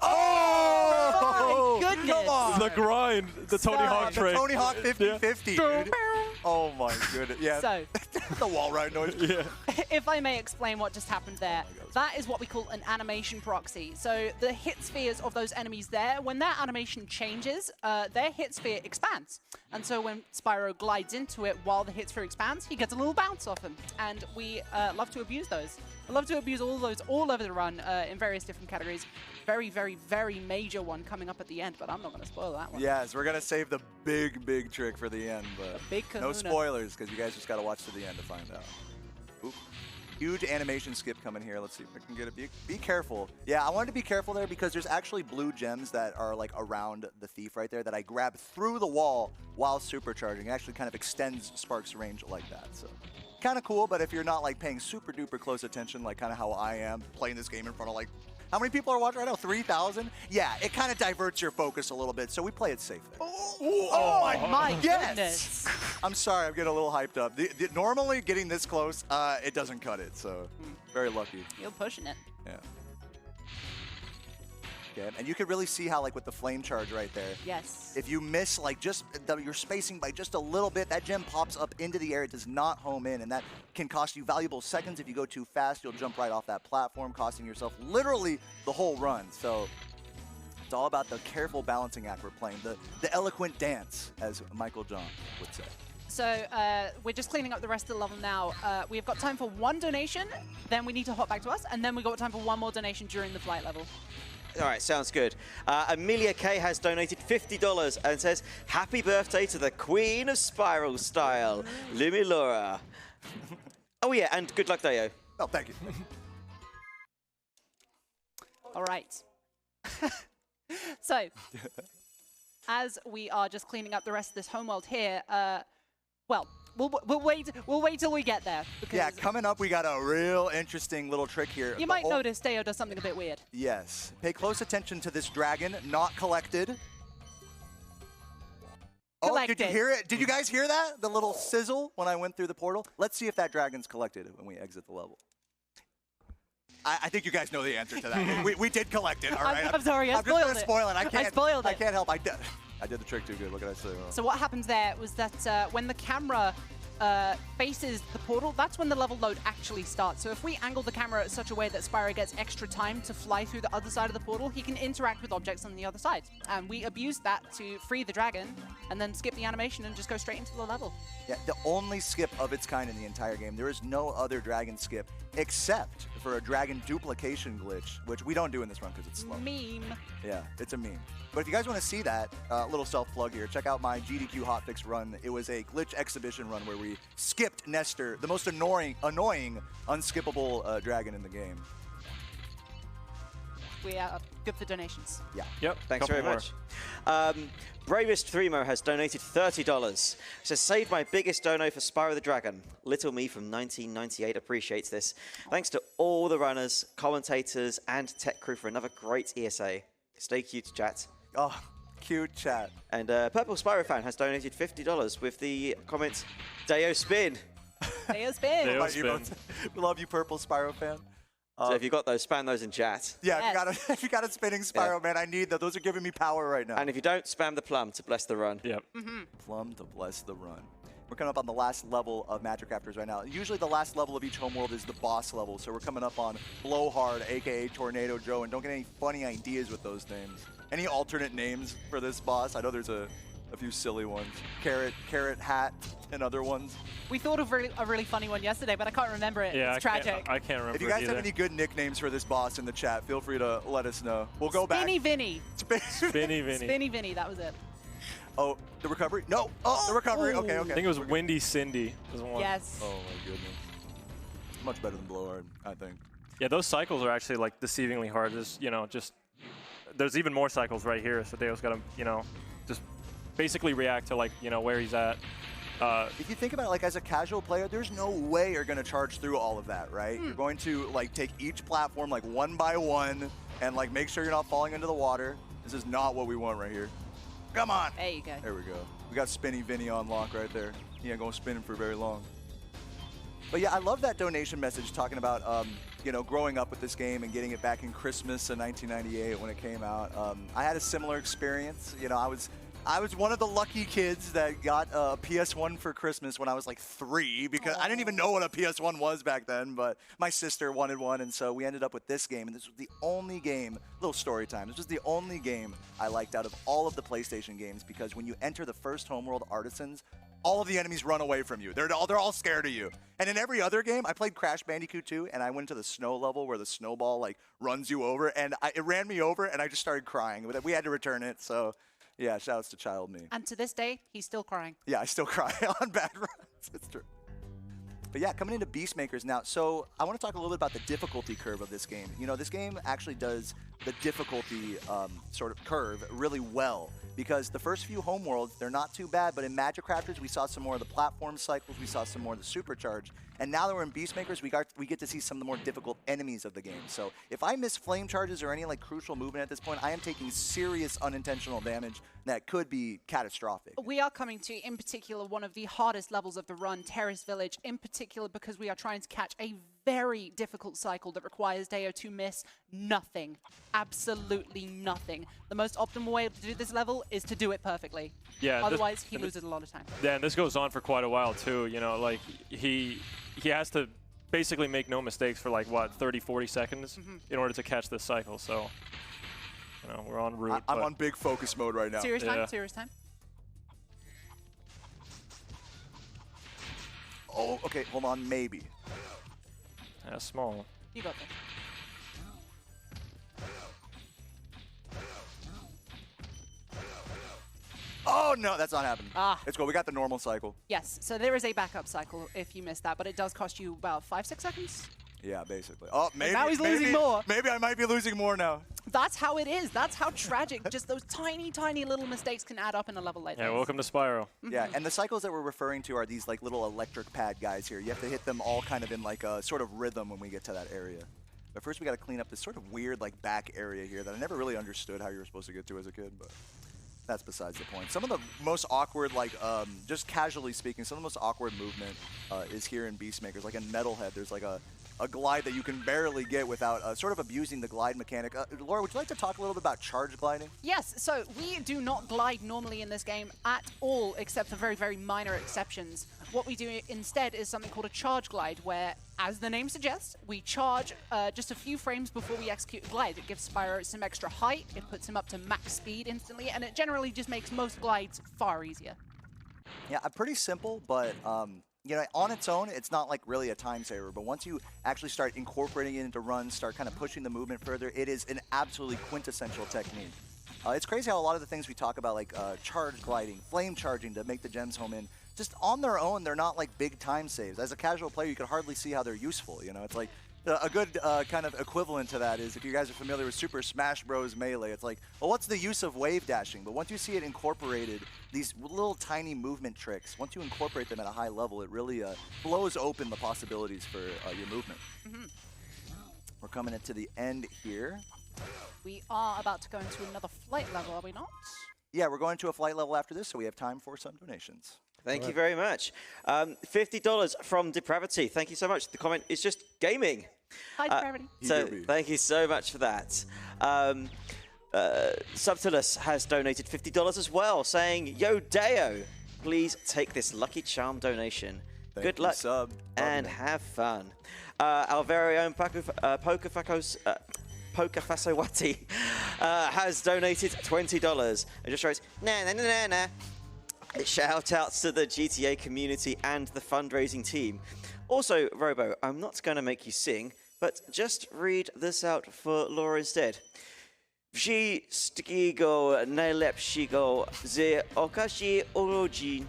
Oh! My goodness. Come on! The grind, the Tony Hawk The trick. Tony Hawk 50-50, dude. Oh my goodness. Yeah. So, The wall ride noise. Yeah. if I may explain what just happened there, that is what we call an animation proxy. So the hit spheres of those enemies there, when their animation changes, their hit sphere expands. And so when Spyro glides into it while the hit sphere expands, he gets a little bounce off him. And we love to abuse those. I love to abuse all those all over the run in various different categories. Very, very, very major one coming up at the end, but I'm not going to spoil that one. Yes, we're gonna save the big trick for the end, but big no kahuna. spoilers because you guys just gotta watch to the end to find out. Oop. Huge animation skip coming here. Let's see if I can get it. Be careful. Yeah, I wanted to be careful there because there's actually blue gems that are like around the thief right there that I grabbed through the wall while supercharging. It actually kind of extends Spark's range like that. So kind of cool, but if you're not like paying super duper close attention, like kind of how I am playing this game in front of like, how many people are watching right now? 3,000? Yeah, it kind of diverts your focus a little bit, so we play it safe there. Oh my Yes! goodness. I'm sorry, I'm getting a little hyped up. Normally, getting this close, it doesn't cut it, so very lucky. You're pushing it. Yeah. Okay, and you can really see how, like, with the flame charge right there, Yes. if you miss, like, just your spacing by just a little bit, that gem pops up into the air. It does not home in, and that can cost you valuable seconds. If you go too fast, you'll jump right off that platform, costing yourself literally the whole run. So it's all about the careful balancing act we're playing, the eloquent dance, as Michael John would say. So we're just cleaning up the rest of the level now. We've got time for one donation, then we need to hop back to us, and then we've got time for one more donation during the flight level. All right, sounds good. Amelia K has donated $50 and says, "Happy birthday to the Queen of Spiral Style, Lumi Laura." Oh yeah, and good luck, Deo. Oh, thank you. All right. So, as we are just cleaning up the rest of this homeworld here, well, we'll wait till we get there. Because Yeah, coming up, we got a real interesting little trick here. you might notice Deo does something a bit weird. Yes. Pay close attention to this dragon, not collected. Oh, did you Collected. hear it? Did you guys hear that? The little sizzle when I went through the portal? Let's see if that dragon's collected when we exit the level. I think you guys know the answer to that. we did collect it, all right? I'm sorry, I I'm just spoiled gonna it. spoil it. I can't. spoiled I it. can't help. I did the trick too good. What can I say? So what happens there was that when the camera faces the portal, that's when the level load actually starts. So if we angle the camera in such a way that Spyro gets extra time to fly through the other side of the portal, he can interact with objects on the other side. And we abused that to free the dragon and then skip the animation and just go straight into the level. Yeah, the only skip of its kind in the entire game. There is no other dragon skip except for a dragon duplication glitch, which we don't do in this run because it's slow. Meme. Yeah, it's a meme. But if you guys want to see that, little self-plug here, check out my GDQ hotfix run. It was a glitch exhibition run where we skipped Nestor, the most annoying unskippable dragon in the game. We are good for donations. Yeah. Yep. Thanks couple very more. much. Bravest Threemo has donated $30. Says, "Saved my biggest dono for Spyro the Dragon. Little me from 1998 appreciates this. Thanks to all the runners, commentators, and tech crew for another great ESA. Stay cute, chat." Oh, cute chat. And Purple Spyro fan has donated $50 with the comment, "Deo spin." Deo's been. Deo Love you spin. both. We love you, Purple Spyro fan. So if you got those, spam those in chat. Yeah, Yes. if you got a spinning Spyro, man, I need that. Those are giving me power right now. And if you don't, spam the plum to bless the run. Yep. Plum to bless the run. We're coming up on the last level of Magic Raptors right now. Usually the last level of each homeworld is the boss level, so we're coming up on Blowhard, aka Tornado Joe, and don't get any funny ideas with those names. Any alternate names for this boss? I know there's a few silly ones. Carrot Hat, and other ones. We thought of a really funny one yesterday, but I can't remember it. Yeah, It's tragic. I can't remember If you guys either. have any good nicknames for this boss in the chat, feel free to let us know. We'll go back. Spinny Vinny. Spinny Vinny. Spinny Vinny, that was it. Oh, the recovery? No. Oh, the recovery. Okay, okay. I think it was Windy Cindy. Was one. Yes. Oh my goodness. Much better than Blowhard, I think. Yeah, those cycles are actually like deceivingly hard. There's, there's even more cycles right here. So Deo's got to, just basically react to where he's at. If you think about it, like as a casual player, there's no way you're gonna charge through all of that, right? You're going to take each platform one by one and make sure you're not falling into the water. This is not what we want right here. Come on. There you go. There we go. We got Spinny Vinny on lock right there. He ain't gonna spin for very long. But yeah, I love that donation message talking about growing up with this game and getting it back in Christmas of 1998 when it came out. I had a similar experience. I was one of the lucky kids that got a PS1 for Christmas when I was 3 because I didn't even know what a PS1 was back then, but my sister wanted one, and so we ended up with this game, and this was the only game, little story time, this was the only game I liked out of all of the PlayStation games because when you enter the first homeworld, Artisans, all of the enemies run away from you. They're all scared of you. And in every other game, I played Crash Bandicoot 2, and I went to the snow level where the snowball runs you over, and it ran me over, and I just started crying. We had to return it, so... Yeah, shouts to child me. And to this day, he's still crying. Yeah, I still cry on bad runs. It's true. But yeah, coming into Beastmakers now. So I want to talk a little bit about the difficulty curve of this game. This game actually does the difficulty sort of curve really well because the first few homeworlds, they're not too bad, but in Magic Raptors, we saw some more of the platform cycles, we saw some more of the Supercharge, and now that we're in Beastmakers, we get to see some of the more difficult enemies of the game. So if I miss flame charges or any crucial movement at this point, I am taking serious unintentional damage that could be catastrophic. We are coming to, in particular, one of the hardest levels of the run, Terrace Village, in particular because we are trying to catch a very difficult cycle that requires Deo to miss nothing. Absolutely nothing. The most optimal way to do this level is to do it perfectly. Yeah. Otherwise, he loses a lot of time. Yeah, and this goes on for quite a while too. He has to basically make no mistakes for 30, 40 seconds in order to catch this cycle. So, we're on route. I'm on big focus mode right now. Serious time? Yeah. Serious time? Oh, okay, hold on, maybe. Yeah, small. You got this. Oh, no, that's not happening. Ah. It's cool. We got the normal cycle. Yes, so there is a backup cycle if you missed that, but it does cost you about 5-6 seconds. Yeah, basically. Oh, maybe. now he's losing more. Maybe I might be losing more now. That's how it is. That's how tragic just those tiny, tiny little mistakes can add up in a level like this. Yeah, welcome to Spyro. Yeah, and the cycles that we're referring to are these like little electric pad guys here. You have to hit them all kind of in like a sort of rhythm when we get to that area. But first we got to clean up this sort of weird like back area here that I never really understood how you were supposed to get to as a kid, but that's besides the point. Some of the most awkward, like just casually speaking, some of the most awkward movement is here in Beastmakers. Like in Metalhead, there's like a glide that you can barely get without sort of abusing the glide mechanic. Laura, would you like to talk a little bit about charge gliding? Yes, so we do not glide normally in this game at all, except for very, very minor exceptions. What we do instead is something called a charge glide, where, as the name suggests, we charge just a few frames before we execute a glide. It gives Spyro some extra height, it puts him up to max speed instantly, and it generally just makes most glides far easier. Yeah, pretty simple, but you know, on its own, it's not like really a time saver, but once you actually start incorporating it into runs, start kind of pushing the movement further, it is an absolutely quintessential technique. It's crazy how a lot of the things we talk about, like charge gliding, flame charging to make the gems home in, just on their own, they're not like big time saves. As a casual player, you can hardly see how they're useful, you know? It's like, a good kind of equivalent to that is if you guys are familiar with Super Smash Bros. Melee, it's like, well, what's the use of wave dashing? But once you see it incorporated, these little tiny movement tricks, once you incorporate them at a high level, it really blows open the possibilities for your movement. We're coming into the end here. We are about to go into another flight level, are we not? Yeah, we're going to a flight level after this, so we have time for some donations. Thank you very much. $50 from Depravity. Thank you so much. The comment is just gaming. Hi, Depravity. So thank you so much for that. Subtilus has donated $50 as well, saying, Yo, Deo, please take this lucky charm donation. Good luck and have fun. Our very own Pokafasowati has donated $20 and just writes, nah. Shout outs to the GTA community and the fundraising team. Also, Robo, I'm not going to make you sing, but just read this out for Laura instead. Wszystkiego najlepszego z okazji urodzin.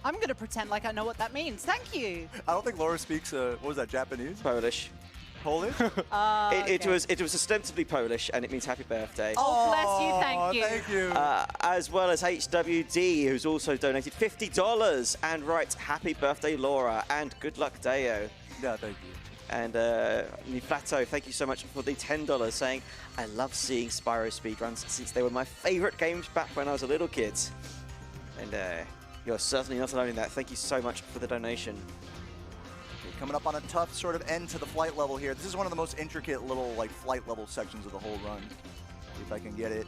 I'm going to pretend like I know what that means. Thank you. I don't think Laura speaks, what was that, Japanese? Polish. Polish? It was ostensibly Polish, and it means happy birthday. Oh, bless you, thank you. Thank you. As well as HWD, who's also donated $50 and writes happy birthday, Laura, and good luck, Deo. Yeah, thank you. And Niflato, thank you so much for the $10, saying, I love seeing Spyro speedruns since they were my favorite games back when I was a little kid. And you're certainly not alone in that. Thank you so much for the donation. Coming up on a tough sort of end to the flight level here. This is one of the most intricate little like flight level sections of the whole run. See if I can get it.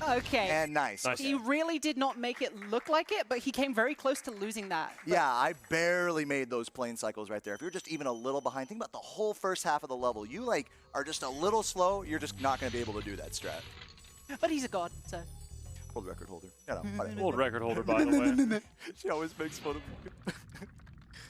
Okay. And nice. He really did not make it look like it, but he came very close to losing that. Yeah, I barely made those plane cycles right there. If you're just even a little behind, think about the whole first half of the level. You like are just a little slow, you're just not going to be able to do that strat. But he's a god, so. World record holder. You know, World record holder, by the way. She always makes fun of me.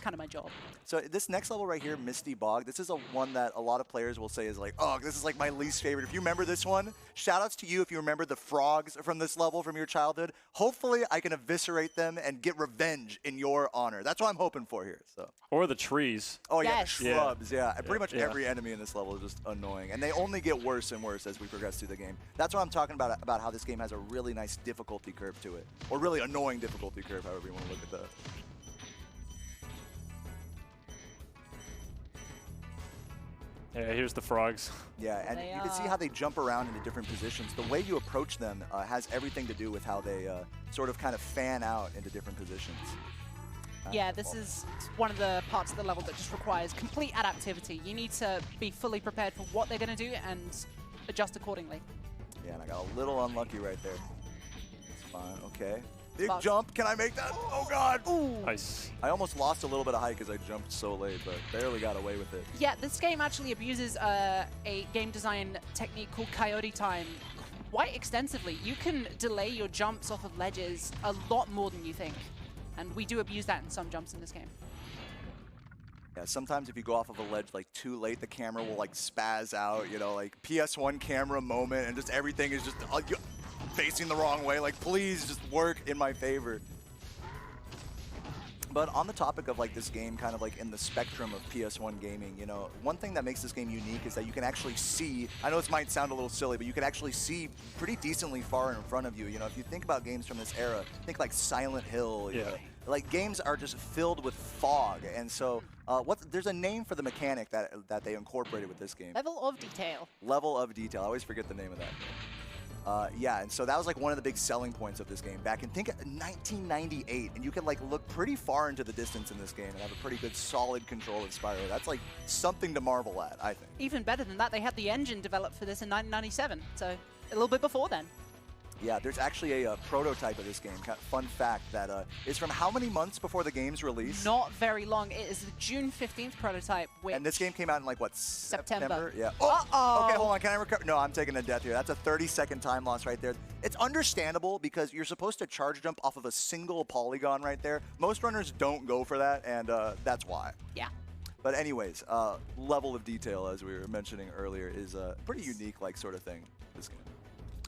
Kind of my job. So this next level right here, Misty Bog, this is a one that a lot of players will say is like, oh, this is like my least favorite. If you remember this one, shout outs to you if you remember the frogs from this level from your childhood. Hopefully I can eviscerate them and get revenge in your honor. That's what I'm hoping for here. So. Or the trees. Oh yeah, Yes. the shrubs, yeah. And pretty much Yeah. every enemy in this level is just annoying. And they only get worse and worse as we progress through the game. That's what I'm talking about how this game has a really nice difficulty curve to it. Or really annoying difficulty curve, however you want to look at that. Yeah, here's the frogs. Yeah, and They you can see how they jump around into different positions. The way you approach them has everything to do with how they sort of kind of fan out into different positions. Yeah, this is one of the parts of the level that just requires complete adaptivity. You need to be fully prepared for what they're going to do and adjust accordingly. Yeah, and I got a little unlucky right there. It's fine, okay. Big Fuck. jump, can I make that? Oh God! Ooh. Nice. I almost lost a little bit of height because I jumped so late, but barely got away with it. Yeah, this game actually abuses a game design technique called coyote time quite extensively. You can delay your jumps off of ledges a lot more than you think. And we do abuse that in some jumps in this game. Yeah, sometimes if you go off of a ledge like too late, the camera will like spaz out, you know, like PS1 camera moment, and just everything is just facing the wrong way. Like, please just work in my favor. But on the topic of like this game, kind of like in the spectrum of PS1 gaming, you know, one thing that makes this game unique is that you can actually see, I know this might sound a little silly, but you can actually see pretty decently far in front of you. You know, if you think about games from this era, think like Silent Hill, you know, like games are just filled with fog. And so there's a name for the mechanic that they incorporated with this game. Level of detail. Level of detail. I always forget the name of that. Yeah, and so that was like one of the big selling points of this game back in, think, 1998, and you can like look pretty far into the distance in this game and have a pretty good solid control of Spyro. That's like something to marvel at, I think. Even better than that, they had the engine developed for this in 1997, so a little bit before then. Yeah, there's actually a prototype of this game. Fun fact that is from how many months before the game's release? Not very long. It is the June 15th prototype. Which and this game came out in like what, September? Yeah. Uh-oh. Okay, hold on. Can I recover? No, I'm taking a death here. That's a 30-second time loss right there. It's understandable because you're supposed to charge jump off of a single polygon right there. Most runners don't go for that, and that's why. Yeah. But anyways, level of detail, as we were mentioning earlier, is a pretty unique like sort of thing. This game.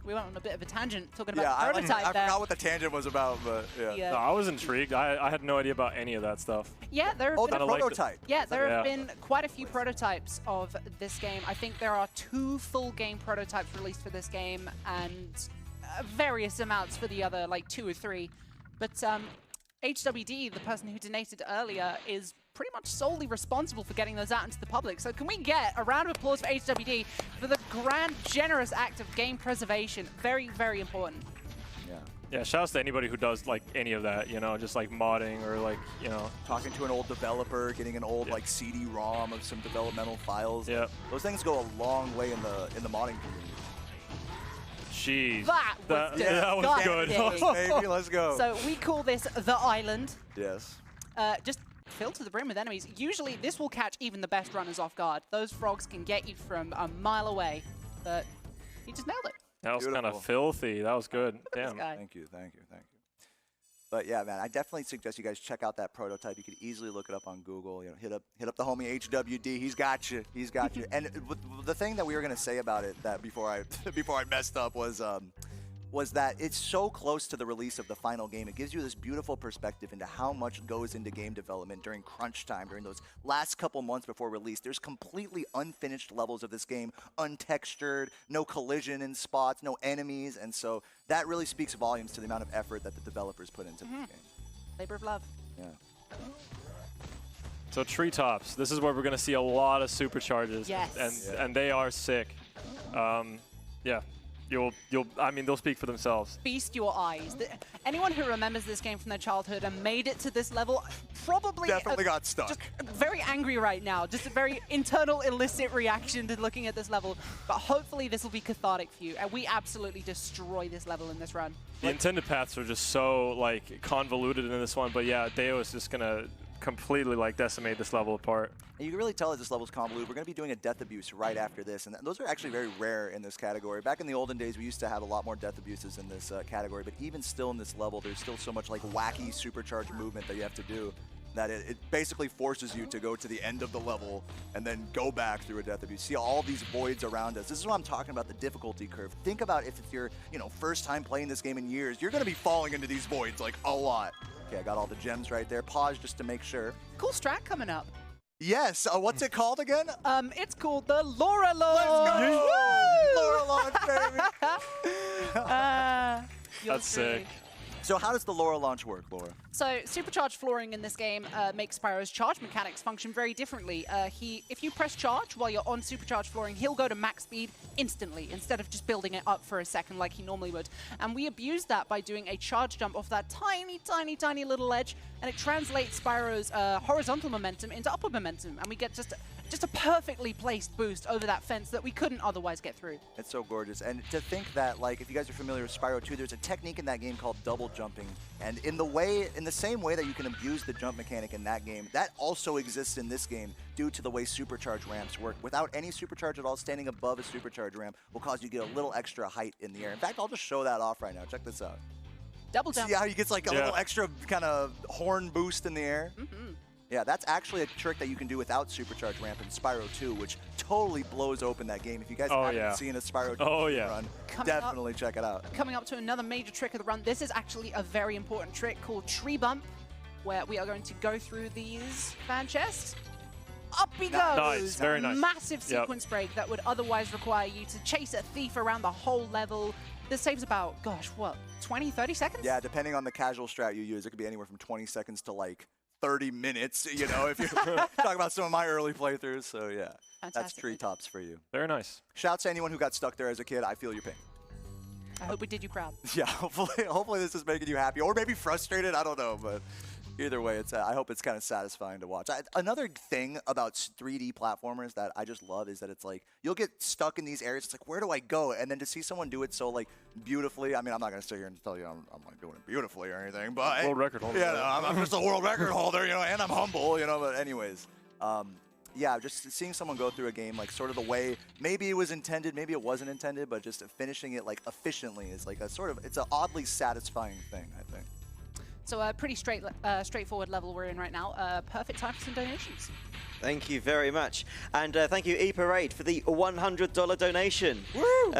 We went on a bit of a tangent talking about the I prototype there. forgot what the tangent was about, but yeah. No, I was intrigued. I had no idea about any of that stuff. Yeah, there have been the prototype. there have been quite a few prototypes of this game. I think there are 2 full game prototypes released for this game and various amounts for the other, like 2 or 3. But HWD, the person who donated earlier, is pretty much solely responsible for getting those out into the public. So can we get a round of applause for HWD for the grand, generous act of game preservation? Very, very important. Yeah, shouts to anybody who does like any of that, you know, just like modding or like, you know. Talking to an old developer, getting an old like CD-ROM of some developmental files. Yeah. Those things go a long way in the modding community. Jeez. That was good. Baby, let's go. So we call this the island. Yes. Just filled to the brim with enemies. Usually this will catch even the best runners off guard. Those frogs can get you from a mile away, but he just nailed it. That was kind of filthy. That was good. Damn. Thank you. But yeah, man, I definitely suggest you guys check out that prototype. You could easily look it up on Google. You know, hit up the homie HWD. He's got you. And the thing that we were gonna say about it that before I messed up was that it's so close to the release of the final game. It gives you this beautiful perspective into how much goes into game development during crunch time, during those last couple months before release. There's completely unfinished levels of this game, untextured, no collision in spots, no enemies, and so that really speaks volumes to the amount of effort that the developers put into this game. Labor of love. Yeah. So Treetops, this is where we're gonna see a lot of supercharges. Yes. And they are sick. Yeah. I mean, they'll speak for themselves. Feast your eyes. Anyone who remembers this game from their childhood and made it to this level probably Definitely got stuck. Just very angry right now. Just a very internal illicit reaction to looking at this level. But hopefully this will be cathartic for you. And we absolutely destroy this level in this run. The intended paths are just so like convoluted in this one, but yeah, Deo is just gonna completely like decimate this level apart. And you can really tell that this level's convoluted. We're going to be doing a death abuse right after this, and those are actually very rare in this category. Back in the olden days, we used to have a lot more death abuses in this category, but even still in this level, there's still so much like wacky supercharged movement that you have to do that it basically forces you to go to the end of the level and then go back through a death abuse. See all these voids around us. This is what I'm talking about, the difficulty curve. Think about if it's your first time playing this game in years, you're going to be falling into these voids like a lot. Okay, I got all the gems right there. Pause just to make sure. Cool strat coming up. Yes. What's it called again? It's called the Laura Launch. Let's go! Laura Launch, baby. That's sick. So how does the Laura launch work, Laura? So supercharge flooring in this game makes Spyro's charge mechanics function very differently. If you press charge while you're on supercharge flooring, he'll go to max speed instantly instead of just building it up for a second like he normally would. And we abuse that by doing a charge jump off that tiny, tiny, tiny little edge, and it translates Spyro's horizontal momentum into upward momentum, and we get just a perfectly placed boost over that fence that we couldn't otherwise get through. It's so gorgeous. And to think that, like, if you guys are familiar with Spyro 2, there's a technique in that game called double jumping. And in the same way that you can abuse the jump mechanic in that game, that also exists in this game due to the way supercharge ramps work. Without any supercharge at all, standing above a supercharge ramp will cause you to get a little extra height in the air. In fact, I'll just show that off right now. Check this out. Double jump. See how he gets like a little extra kind of horn boost in the air? Yeah, that's actually a trick that you can do without Supercharge ramp in Spyro 2, which totally blows open that game. If you guys haven't seen a Spyro 2 run, definitely check it out. Coming up to another major trick of the run. This is actually a very important trick called Tree Bump, where we are going to go through these fan chests. Up he goes! Nice, very nice. Massive sequence break that would otherwise require you to chase a thief around the whole level. This saves about, gosh, what, 20, 30 seconds? Yeah, depending on the casual strat you use, it could be anywhere from 20 seconds to like 30 minutes, you know, if you're talking about some of my early playthroughs. So yeah, Fantastic. that's Treetops for you. Very nice. Shouts to anyone who got stuck there as a kid. I feel your pain. I hope we did you proud. Yeah, hopefully this is making you happy, or maybe frustrated. I don't know, but either way, I hope it's kind of satisfying to watch. Another thing about 3D platformers that I just love is that it's like you'll get stuck in these areas. It's like, where do I go? And then to see someone do it so like beautifully. I mean, I'm not gonna sit here and tell you I'm like doing it beautifully or anything, but World record holder. Yeah, no, I'm just a world record holder, you know, and I'm humble, you know. But anyways, yeah, just seeing someone go through a game like sort of the way maybe it was intended, maybe it wasn't intended, but just finishing it like efficiently is like a sort of, it's an oddly satisfying thing, I think. So a pretty straightforward level we're in right now. Perfect time for some donations. Thank you very much. And thank you, E-Parade, for the $100 donation. Woo!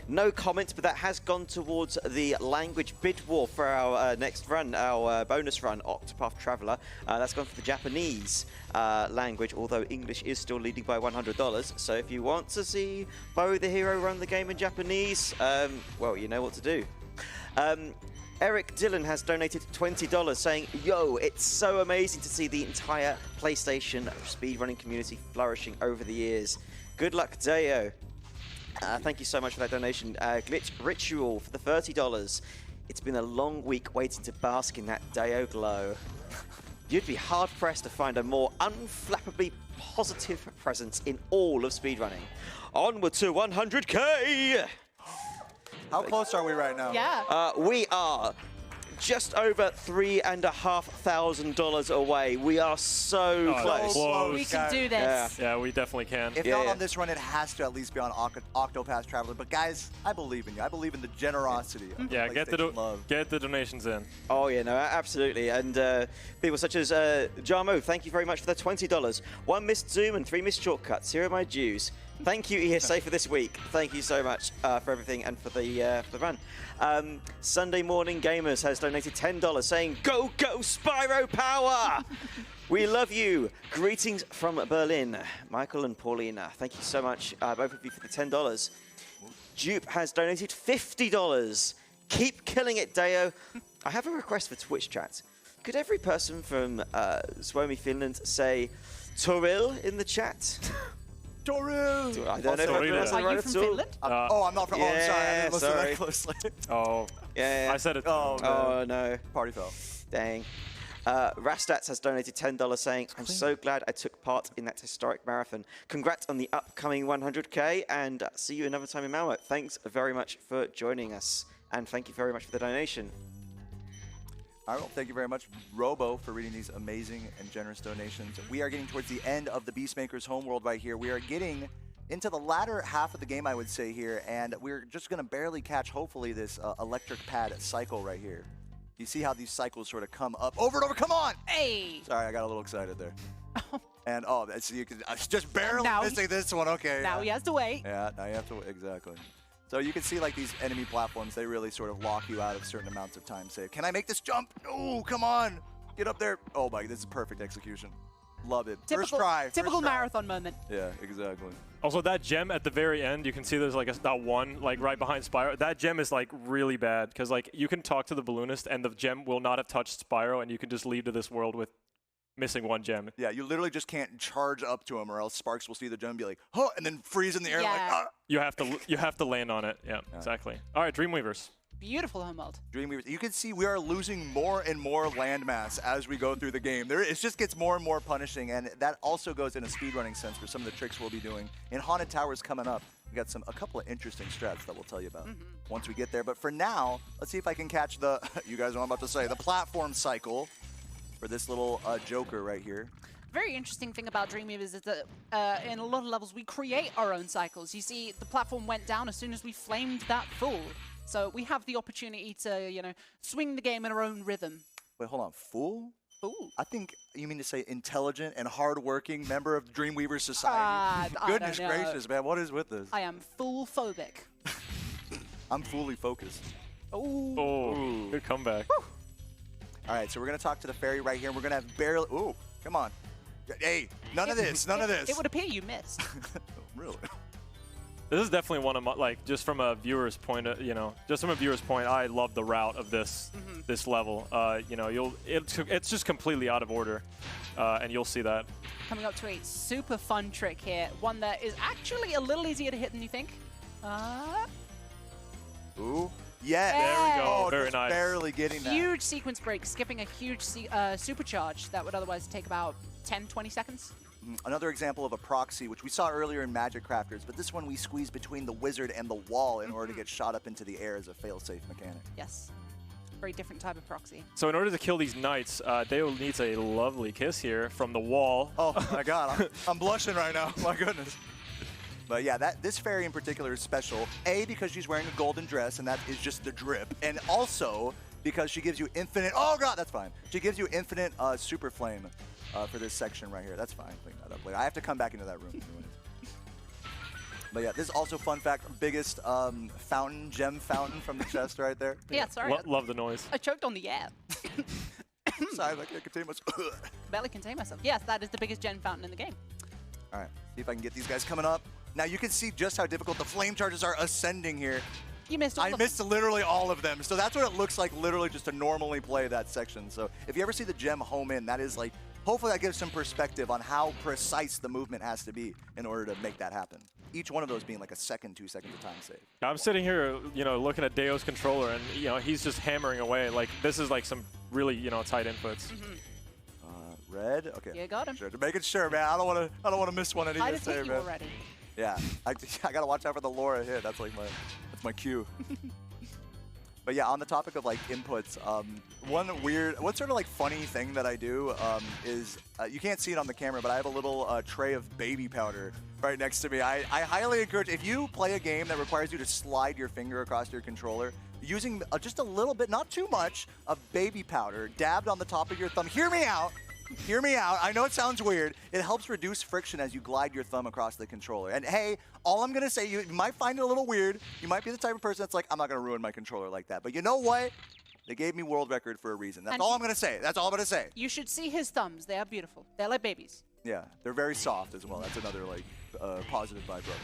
No comments, but that has gone towards the language bid war for our next run, our bonus run, Octopath Traveler. That's gone for the Japanese language, although English is still leading by $100. So if you want to see Bo the Hero run the game in Japanese, well, you know what to do. Eric Dillon has donated $20 saying, yo, it's so amazing to see the entire PlayStation speedrunning community flourishing over the years. Good luck, Deo. Thank you so much for that donation. Glitch Ritual for the $30. It's been a long week waiting to bask in that Deo glow. You'd be hard-pressed to find a more unflappably positive presence in all of speedrunning. Onward to 100K! How close are we right now? Yeah. We are just over $3,500 away. We are so close. Close. We can do this. Yeah, we definitely can. If not on this run, it has to at least be on Octopath Traveler. But guys, I believe in you. I believe in the generosity of Yeah, get love. the donations in. Oh, yeah, no, absolutely. And people such as Jarmo, thank you very much for the $20. 1 missed Zoom and 3 missed shortcuts. Here are my dues. Thank you, ESA, for this week. Thank you so much for everything and for the run. Sunday Morning Gamers has donated $10 saying, go, go, Spyro Power! We love you. Greetings from Berlin. Michael and Paulina, thank you so much, both of you, for the $10. Dupe has donated $50. Keep killing it, Deo. I have a request for Twitch chat. Could every person from Suomi, Finland say Toril in the chat? Toril! I don't know if I pronounced it Are right you at from all. Finland? Oh, I'm not from. I'm sorry. I didn't listen sorry. that closely. Oh, Yeah. I said it. Oh, no. Party fell. Dang. Rastats has donated $10 saying, I'm so glad I took part in that historic marathon. Congrats on the upcoming 100K and see you another time in Malmo. Thanks very much for joining us. And thank you very much for the donation. All right, well, thank you very much, Robo, for reading these amazing and generous donations. We are getting towards the end of the Beastmaker's homeworld right here. We are getting into the latter half of the game, I would say, here, and we're just going to barely catch, hopefully, this electric pad cycle right here. You see how these cycles sort of come up over and over. Come on! Hey! Sorry, I got a little excited there. And, oh, so you can just barely Now missing this one. Okay. Now he has to wait. Yeah, now you have to, exactly. So you can see like these enemy platforms, they really sort of lock you out of certain amounts of time. Say, can I make this jump? No, come on. Get up there. Oh my, this is perfect execution. Love it. First try. Typical marathon moment. Yeah, exactly. Also, that gem at the very end, you can see there's like that one like right behind Spyro. That gem is like really bad because like you can talk to the balloonist and the gem will not have touched Spyro, and you can just leave to this world with missing one gem. Yeah, you literally just can't charge up to him, or else Sparks will see the gem and be like, huh, and then freeze in the air like, ah. You have to land on it. Yeah, exactly. All right, Dreamweavers. Beautiful homeworld. Dreamweavers. You can see we are losing more and more landmass as we go through the game. It just gets more and more punishing, and that also goes in a speedrunning sense for some of the tricks we'll be doing. In Haunted Towers coming up, we got a couple of interesting strats that we'll tell you about once we get there. But for now, let's see if I can catch the, you guys know what I'm about to say, the platform cycle for this little Joker right here. Very interesting thing about Dreamweavers is that in a lot of levels we create our own cycles. You see, the platform went down as soon as we flamed that full. So we have the opportunity to, you know, swing the game in our own rhythm. Wait, hold on, full? Ooh. I think you mean to say intelligent and hardworking member of Dreamweaver Society. I Goodness don't know. gracious, man. What is with this? I am fool phobic. I'm fully focused. Ooh. Oh, good comeback. All right, so we're going to talk to the fairy right here. And we're going to have barely... Ooh, come on. Hey, none of this. None of this. It would appear you missed. Really? This is definitely one of my, like, just from a viewer's point, just from a viewer's point, I love the route of this this level. It's just completely out of order, and you'll see that. Coming up to a super fun trick here, one that is actually a little easier to hit than you think. Ooh. Yes. There we go. Oh, Very just nice. barely getting that. Huge sequence break, skipping a huge supercharge that would otherwise take about 10, 20 seconds. Another example of a proxy, which we saw earlier in Magic Crafters, but this one we squeeze between the wizard and the wall in order to get shot up into the air as a fail-safe mechanic. Yes. Very different type of proxy. So in order to kill these knights, Dale needs a lovely kiss here from the wall. Oh my god, I'm blushing right now. My goodness. But yeah, this fairy in particular is special. A, because she's wearing a golden dress, and that is just the drip. And also, because she gives you infinite... Oh god, that's fine. She gives you infinite super flame for this section right here. That's fine. Clean that up later. I have to come back into that room. But yeah, this is also, fun fact, biggest gem fountain from the chest right there. Yeah, sorry. Love the noise. I choked on the air. Sorry, I can't contain myself. Barely contain myself. Yes, that is the biggest gem fountain in the game. All right, see if I can get these guys coming up. Now you can see just how difficult the flame charges are ascending here. You missed all I missed literally all of them. So that's what it looks like literally just to normally play that section. So if you ever see the gem home in, that is like, hopefully that gives some perspective on how precise the movement has to be in order to make that happen. Each one of those being like a second, 2 seconds of time save. I'm sitting here, looking at Deo's controller, and he's just hammering away. Like, this is like some really, tight inputs. Red? Okay. You got him. Sure. Making sure, man. I don't want to miss one of these. I just hit you already. Yeah, I gotta watch out for the Laura hit. That's like my cue. But yeah, on the topic of like inputs, one sort of like funny thing that I do is you can't see it on the camera, but I have a little tray of baby powder right next to me. I highly encourage, if you play a game that requires you to slide your finger across your controller, using just a little bit, not too much, of baby powder dabbed on the top of your thumb. Hear me out. Hear me out. I know it sounds weird. It helps reduce friction as you glide your thumb across the controller. And hey, all I'm going to say, you might find it a little weird. You might be the type of person that's like, I'm not going to ruin my controller like that. But you know what? They gave me world record for a reason. That's all I'm going to say. That's all I'm going to say. You should see his thumbs. They are beautiful. They're like babies. Yeah, they're very soft as well. That's another like positive byproduct.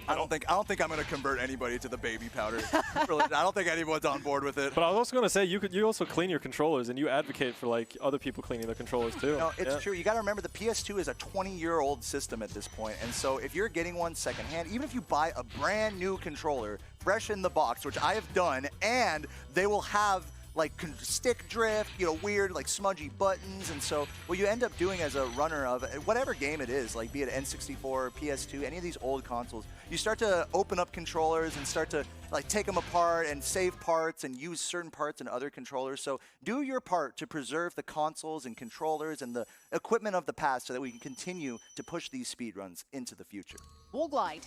I don't think I'm going to convert anybody to the baby powder. Really, I don't think anyone's on board with it. But I was also going to say, you also clean your controllers, and you advocate for like other people cleaning their controllers too. No, it's true. You got to remember the PS2 is a 20-year-old system at this point, and so if you're getting one secondhand, even if you buy a brand new controller, fresh in the box, which I have done, and they will have like stick drift, weird like smudgy buttons, and so what you end up doing as a runner of whatever game it is, like be it N64, PS2, any of these old consoles, you start to open up controllers and start to like take them apart and save parts and use certain parts in other controllers. So do your part to preserve the consoles and controllers and the equipment of the past so that we can continue to push these speedruns into the future. Wall glide.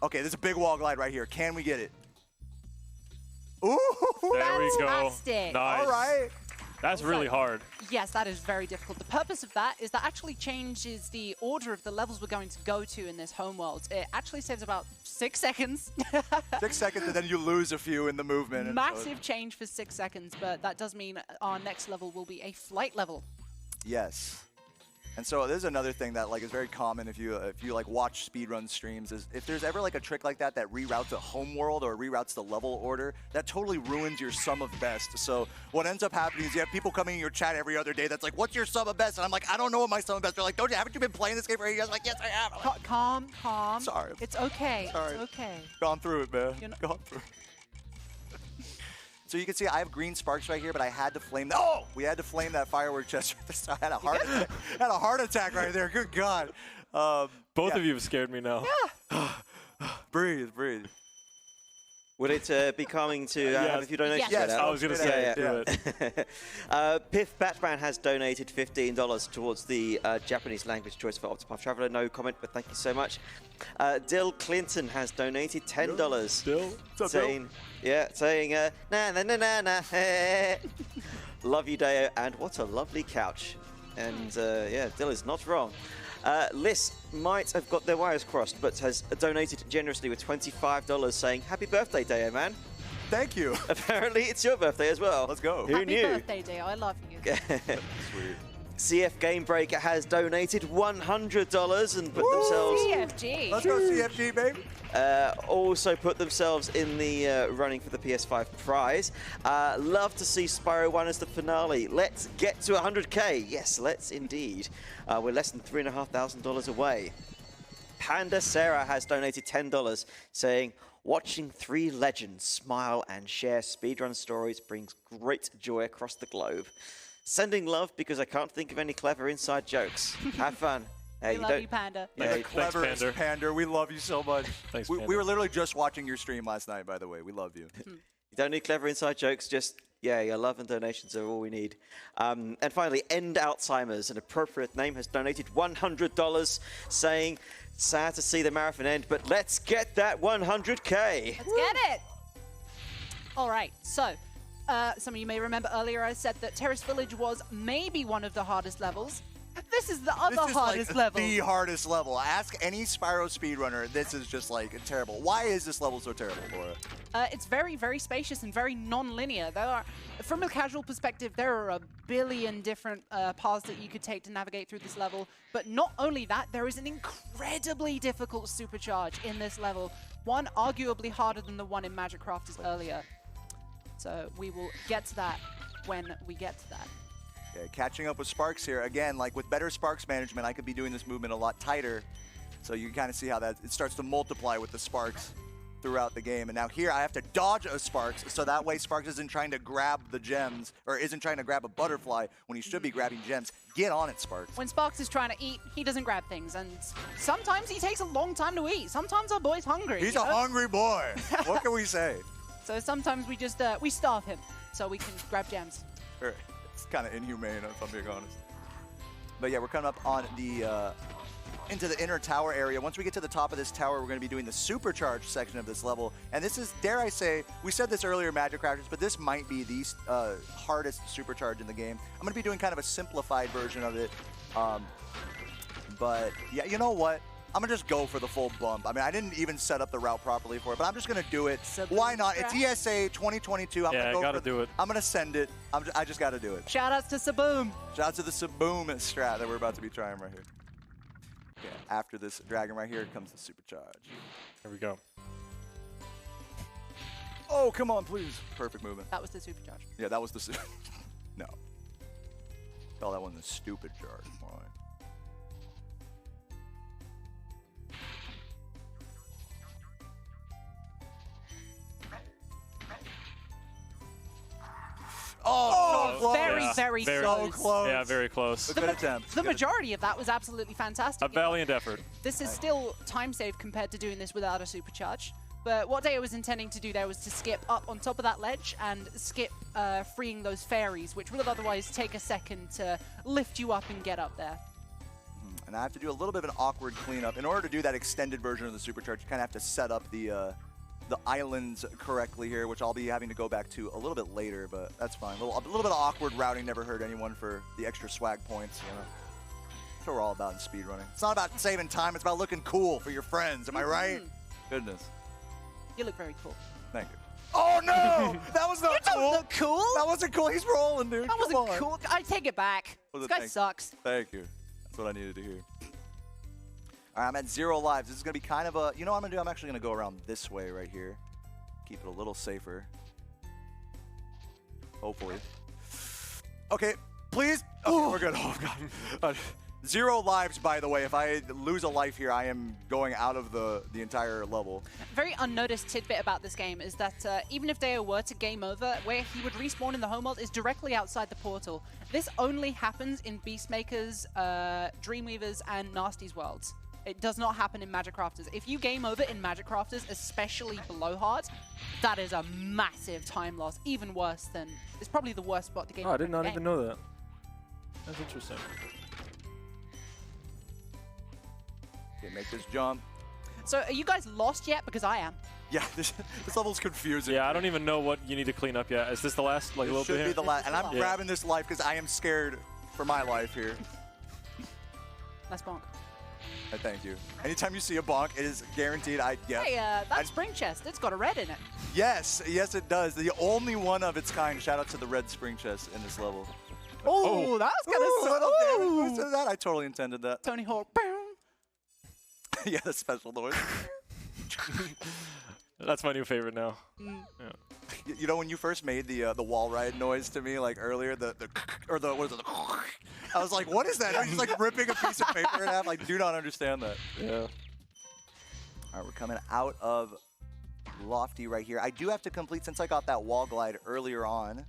Okay, there's a big wall glide right here. Can we get it? Ooh! There we go. Fantastic. Nice. All right. That's really hard. Yes, that is very difficult. The purpose of that is that actually changes the order of the levels we're going to go to in this homeworld. It actually saves about 6 seconds. 6 seconds, and then you lose a few in the movement. Massive change for 6 seconds, but that does mean our next level will be a flight level. Yes. And so there's another thing that like is very common if you like watch speedrun streams, is if there's ever like a trick like that reroutes a homeworld or reroutes the level order, that totally ruins your sum of best. So what ends up happening is you have people coming in your chat every other day that's like, what's your sum of best? And I'm like, I don't know what my sum of best. They're like, haven't you been playing this game for 8 years? I'm like, yes, I have. Like, Calm. Sorry. It's okay. Sorry. It's okay. Gone through it, man. Gone through it. So you can see I have green sparks right here, but I had to flame that. Oh, we had to flame that firework chest. I had a heart attack. Had a heart attack right there. Good God. Both of you have scared me now. Yeah. Breathe. Would it be calming to have a few donations? Yes. read out? I was going to say, do it. Piff Batman has donated $15 towards the Japanese language choice for Octopath Traveler. No comment, but thank you so much. Dill Clinton has donated $10. Dill? Saying, na na na na na. Love you, Deo, and what a lovely couch. And yeah, Dill is not wrong. Liz might have got their wires crossed, but has donated generously with $25 saying, happy birthday, Deo, man. Thank you. Apparently, it's your birthday as well. Let's go. Who Happy knew? birthday, Deo. I love you. Sweet. CF Game Breaker has donated $100 and put themselves CFG. Let's go CFG, baby. also put themselves in the running for the PS5 prize. Love to see Spyro 1 as the finale. Let's get to 100k. Yes, let's indeed. We're less than $3,500 away. Panda Sarah has donated $10 saying, watching three legends smile and share speedrun stories brings great joy across the globe. Sending love because I can't think of any clever inside jokes. Have fun. We love you, Panda. Yeah, The cleverest Pander. Pander. We love you so much. Thanks, we Pander. were literally just watching your stream last night, by the way. We love you. You don't need clever inside jokes, just, yeah, your love and donations are all we need. And finally, End Alzheimer's, an appropriate name, has donated $100 saying, sad to see the marathon end, but let's get that 100k. Let's get it. All right, so some of you may remember earlier I said that Terrace Village was maybe one of the hardest levels. This is the other This is hardest like level. the hardest level. Ask any Spyro speedrunner. This is just like terrible. Why is this level so terrible, Laura? It's very, very spacious and very non-linear. There are, from a casual perspective, there are a billion different paths that you could take to navigate through this level. But not only that, there is an incredibly difficult supercharge in this level. One arguably harder than the one in Magic Crafters earlier. So we will get to that when we get to that. Okay, catching up with Sparks here. Again, like with better Sparks management, I could be doing this movement a lot tighter. So you can kind of see how that it starts to multiply with the Sparks throughout the game. And now here I have to dodge a Sparks, so that way Sparks isn't trying to grab the gems, or isn't trying to grab a butterfly when he should be grabbing gems. Get on it, Sparks. When Sparks is trying to eat, he doesn't grab things. And sometimes he takes a long time to eat. Sometimes our boy's hungry. He's you a know? hungry boy. What can we say? So sometimes we just, we starve him so we can grab gems. It's kind of inhumane, if I'm being honest. But yeah, we're coming up on the into the inner tower area. Once we get to the top of this tower, we're going to be doing the Supercharge section of this level. And this is, dare I say, we said this earlier, Magic Crafters, but this might be the hardest Supercharge in the game. I'm going to be doing kind of a simplified version of it. But yeah, you know what? I'm going to just go for the full bump. I mean, I didn't even set up the route properly for it, but I'm just going to do it. Why not? It's ESA 2022. I'm Yeah, gonna gotta do it. I'm going to send it. I just got to do it. Shout outs to Saboom. Shout out to the Saboom strat that we're about to be trying right here. Okay, after this dragon right here comes the Supercharge. Here we go. Oh, come on, please. Perfect movement. That was the supercharge. Yeah, that was the... No. Call that one the stupid charge. More like. Oh, close. very, Yeah, very very close. close. Yeah, very close. Good attempt. The Good majority of that was absolutely fantastic. A valiant effort. This is still time saved compared to doing this without a supercharge. But what Deo was intending to do there was to skip up on top of that ledge and skip freeing those fairies, which would have otherwise take a second to lift you up and get up there. And I have to do a little bit of an awkward cleanup. In order to do that extended version of the Supercharge, you kind of have to set up the islands correctly here, which I'll be having to go back to a little bit later, but that's fine. A little bit of awkward routing never hurt anyone for the extra swag points, you know. That's what we're all about in speedrunning. It's not about saving time, it's about looking cool for your friends, am I right? Goodness. You look very cool. Thank you. Oh no! That was not You don't cool! look cool! That wasn't cool, he's rolling, dude. That Come wasn't on. cool. I take it back. Was This it guy thank- sucks. Thank you. That's what I needed to hear. All right, I'm at 0 lives. This is going to be kind of a, you know what I'm going to do? I'm actually going to go around this way right here. Keep it a little safer. Hopefully. Okay, please. Okay, we're good. Oh, God. 0 lives, by the way. If I lose a life here, I am going out of the entire level. Very unnoticed tidbit about this game is that even if Deo were to game over, where he would respawn in the homeworld is directly outside the portal. This only happens in Beastmaker's, Dreamweaver's, and Nasty's worlds. It does not happen in Magic Crafters. If you game over in Magic Crafters, especially below hard, that is a massive time loss. Even worse than, it's probably the worst spot to game Oh, I over did in not the even game. know that. That's interesting. Okay, make this jump. So are you guys lost yet? Because I am. Yeah, this level's confusing. Yeah, I don't even know what you need to clean up yet. Is this the last like This little should bit be here? the last, and I'm Yeah. grabbing this life because I am scared for my life here. That's bonk. Thank you. Anytime you see a bonk, it is guaranteed I get. Hey, that spring chest, it's got a red in it. Yes, yes it does. The only one of its kind. Shout out to the red spring chest in this level. Oh, that was kind Ooh, little of damage to that. I totally intended that. Tony Hawk. Boom. Yeah, the special noise. That's my new favorite now. You know when you first made the wall ride noise to me like earlier, what is it? I was like, what is that? I was just like ripping a piece of paper in half. Like, do not understand that. Yeah. All right, we're coming out of Lofty right here. I do have to complete, since I got that wall glide earlier on,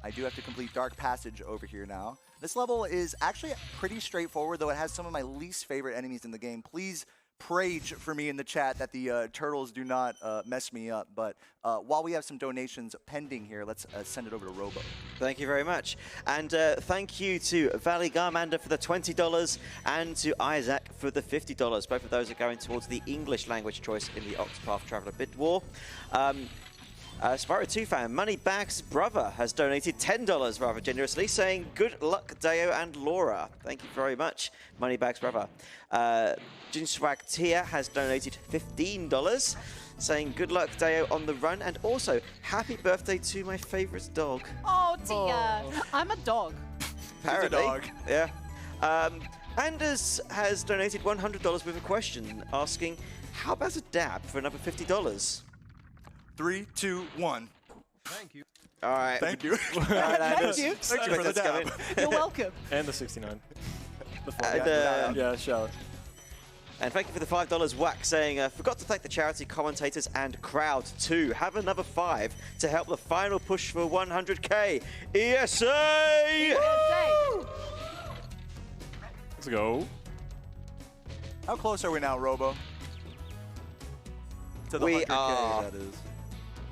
I do have to complete Dark Passage over here now. This level is actually pretty straightforward, though it has some of my least favorite enemies in the game. Please rage for me in the chat that the turtles do not mess me up. But while we have some donations pending here, let's send it over to Robo. Thank you very much. And thank you to Valley Garmander for the $20 and to Isaac for the $50. Both of those are going towards the English language choice in the Octopath Traveler Bid War. Spyro 2 fan, Moneybags Brother has donated $10 rather generously, saying good luck Deo and Laura. Thank you very much, Moneybags Brother. Jinswag Tia has donated $15, saying good luck Deo on the run, and also happy birthday to my favourite dog. Oh, Tia. I'm a dog. Apparently. dog. Yeah. Anders has donated $100 with a question, asking, how about a dab for another $50? 3, 2, 1. All right. Thank you. All right, Anders. you. Thank you for the That's coming. dab. You're welcome. And the 69. The full And, yeah, shout. And thank you for the $5 whack, saying, forgot to thank the charity commentators and crowd too. Have another 5 to help the final push for 100K. ESA! Let's go. How close are we now, Robo? To the We 100K, are- that is.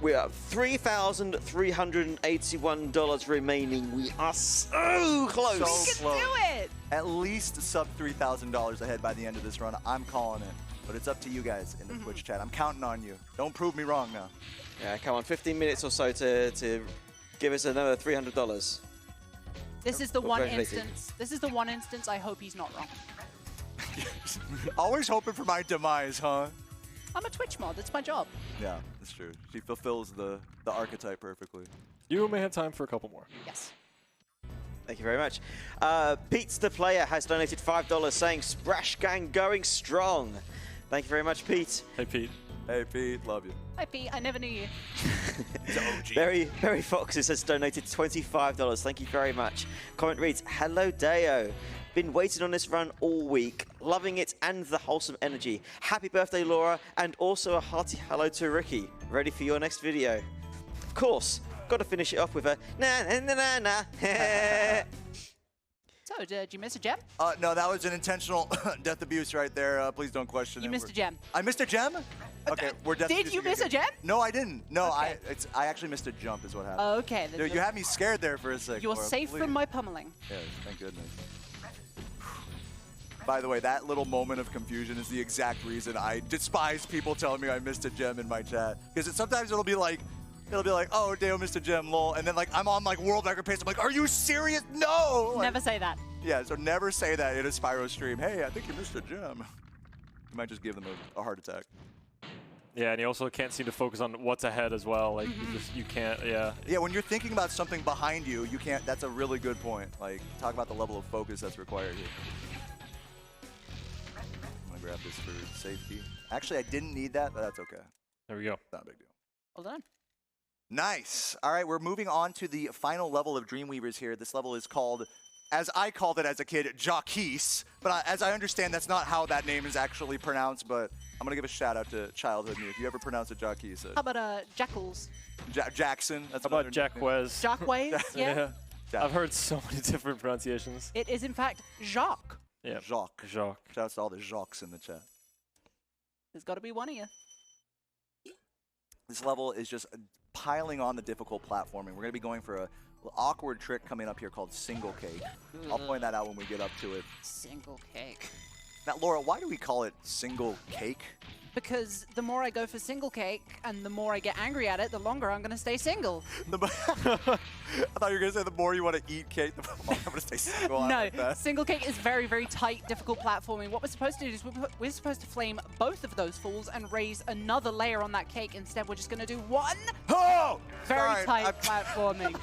We are $3,381 remaining. We are so close. So We can close. do it. At least sub $3,000 ahead by the end of this run. I'm calling it. But it's up to you guys in the Twitch chat. I'm counting on you. Don't prove me wrong now. Yeah, come on, 15 minutes or so to give us another $300. This is the one Congratulations. instance. This is the one instance I hope he's not wrong. Always hoping for my demise, huh? I'm a Twitch mod. It's my job. Yeah, that's true. She fulfills the archetype perfectly. You may have time for a couple more. Yes. Thank you very much. Pete's the player has donated $5, saying Splash Gang going strong. Thank you very much, Pete. Hey, Pete. Hey, Pete, love you. Hi, Pete. I never knew you. Very Foxes has donated $25. Thank you very much. Comment reads, hello Deo. Been waiting on this run all week. Loving it and the wholesome energy. Happy birthday, Laura. And also a hearty hello to Ricky. Ready for your next video. Of course, got to finish it off with a na na na na na. So, did you miss a gem? No, that was an intentional death abuse right there. Please don't question it. You missed a gem. I missed a gem? Okay, we're death Did abusing you miss again. a gem? No, I didn't. No, Okay. I actually missed a jump is what happened. Okay. Then Dude, you had me scared there for a second. you're Laura, safe please. from my pummeling. Yes, thank goodness. By the way, that little moment of confusion is the exact reason I despise people telling me I missed a gem in my chat. Because sometimes it'll be like, oh, Deo missed a gem, lol. And then like I'm on like world record pace. I'm like, are you serious? No. Like, Never say that. Yeah, so never say that in a Spyro stream. Hey, I think you missed a gem. You might just give them a heart attack. Yeah, and you also can't seem to focus on what's ahead as well. Like, you can't, yeah. Yeah, when you're thinking about something behind you, you can't. That's a really good point. Like, talk about the level of focus that's required here. I'm gonna grab this for safety. Actually, I didn't need that, but that's okay. There we go. Not a big deal. Well done. Nice. All right, we're moving on to the final level of Dreamweavers here. This level is called, as I called it as a kid, Jacques. But as I understand, that's not how that name is actually pronounced. But I'm gonna give a shout out to childhood me. If you ever pronounce it Jacques, How about jackals? Jackson. That's How another about Jack nickname. Wes? Jacques? Yeah. Jack- I've heard so many different pronunciations. It is in fact Jacques. Yeah. Jacques. Jacques. Shout out to all the Jacques in the chat. There's got to be one of you. This level is just piling on the difficult platforming. We're going to be going for a awkward trick coming up here called Single Cake. I'll point that out when we get up to it. Single cake. Now, Laura, why do we call it Single Cake? because the more I go for single cake and the more I get angry at it, the longer I'm going to stay single. I thought you were going to say the more you want to eat cake, the more I'm going to stay single. I No, like that. single cake is very, very tight, difficult platforming. What we're supposed to do is we're supposed to flame both of those fools and raise another layer on that cake. Instead, we're just going to do one Oh! very Sorry, tight platforming.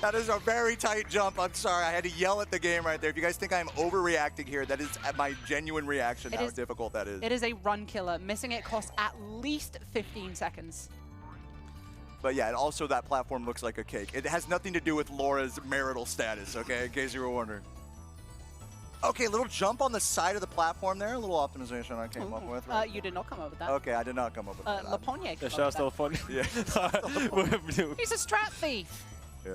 That is a very tight jump. I'm sorry. I had to yell at the game right there. If you guys think I'm overreacting here, that is my genuine reaction, how difficult that is. It is a run killer. Missing it costs at least 15 seconds. But yeah, and also that platform looks like a cake. It has nothing to do with Laura's marital status, okay, in case you were wondering. Okay, little jump on the side of the platform there. A little optimization I came up with. Right? You did not come up with that. Okay, I did not come up with that. Laponier came Shout out up to with Laponia. Yeah. He's a strat thief. Yeah.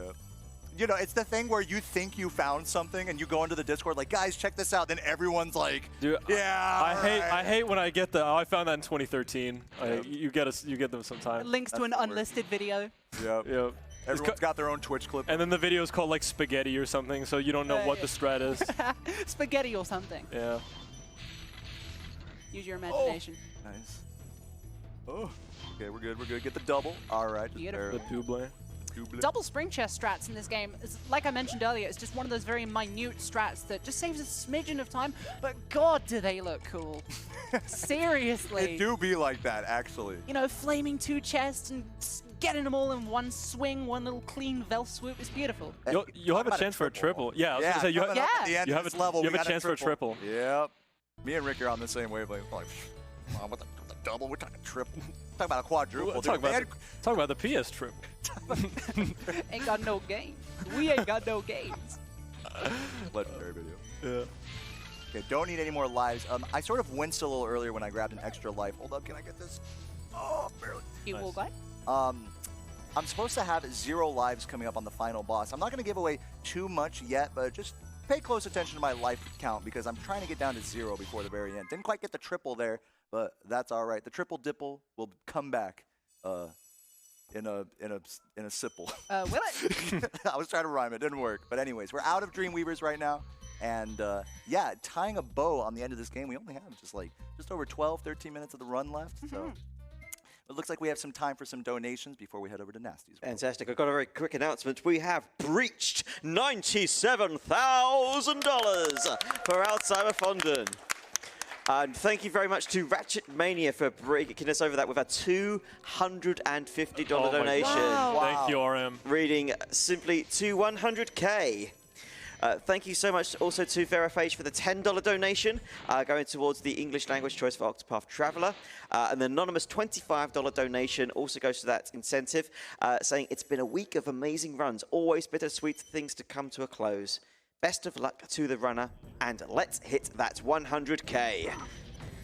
You know, it's the thing where you think you found something and you go into the Discord like, guys, check this out. Then everyone's like, Dude, yeah. I hate when I get I found that in 2013. You get them sometime. Links to an unlisted video. Yep. Yep. Everyone's got their own Twitch clip. And then the video is called like spaghetti or something, so you don't know what the strat is. Spaghetti or something. Yeah. Use your imagination. Oh. Nice. Oh. Okay, we're good. We're good. Get the double. All right. just Beautiful. The double. Double spring chest strats in this game, is, like I mentioned earlier, it's just one of those very minute strats that just saves a smidgen of time, but God, do they look cool. Seriously. It do be like that, actually. You know, flaming 2 chests and getting them all in one swing, one little clean Vel swoop is beautiful. You'll have a chance for a triple. Yeah, I was gonna say, you coming up at the end you of have this a, level, you we have a got chance for a triple. Yep. Me and Rick are on the same wavelength. Like, come on, with the double, we're talking triple. Talking about a quadruple. Talk about the PS triple. Ain't got no games. We ain't got no games. Legendary video. Yeah. Okay, don't need any more lives. I sort of winced a little earlier when I grabbed an extra life. Hold up, can I get this? Oh, barely. You will go. I'm supposed to have 0 lives coming up on the final boss. I'm not going to give away too much yet, but just pay close attention to my life count because I'm trying to get down to 0 before the very end. Didn't quite get the triple there, but that's all right. The triple dipple will come back in a sipple. Will it? I was trying to rhyme it, didn't work. But anyways, we're out of Dreamweavers right now. And yeah, tying a bow on the end of this game, we only have just over 12, 13 minutes of the run left. So it looks like we have some time for some donations before we head over to Nasty's. Fantastic. I've got a very quick announcement. We have breached $97,000 for Alzheimer Fonden. And thank you very much to Ratchet Mania for breaking us over that with a $250 donation. Wow. Thank you, RM. Reading simply to 100K. Thank you so much also to Verifage for the $10 donation, going towards the English language choice for Octopath Traveler. And the anonymous $25 donation also goes to that incentive, saying it's been a week of amazing runs, always bittersweet things to come to a close. Best of luck to the runner, and let's hit that 100K.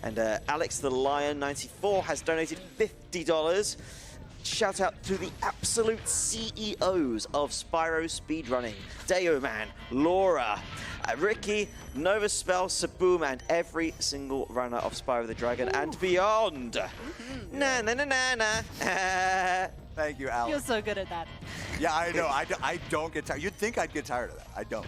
And Alex the Lion 94 has donated $50. Shout out to the absolute CEOs of Spyro Speedrunning, Deoman, Laura, Ricky, Novaspell, Saboom, and every single runner of Spyro the Dragon and beyond. Na na na na na. Thank you, Alex. You're so good at that. Yeah, I know. I don't get tired. You'd think I'd get tired of that. I don't.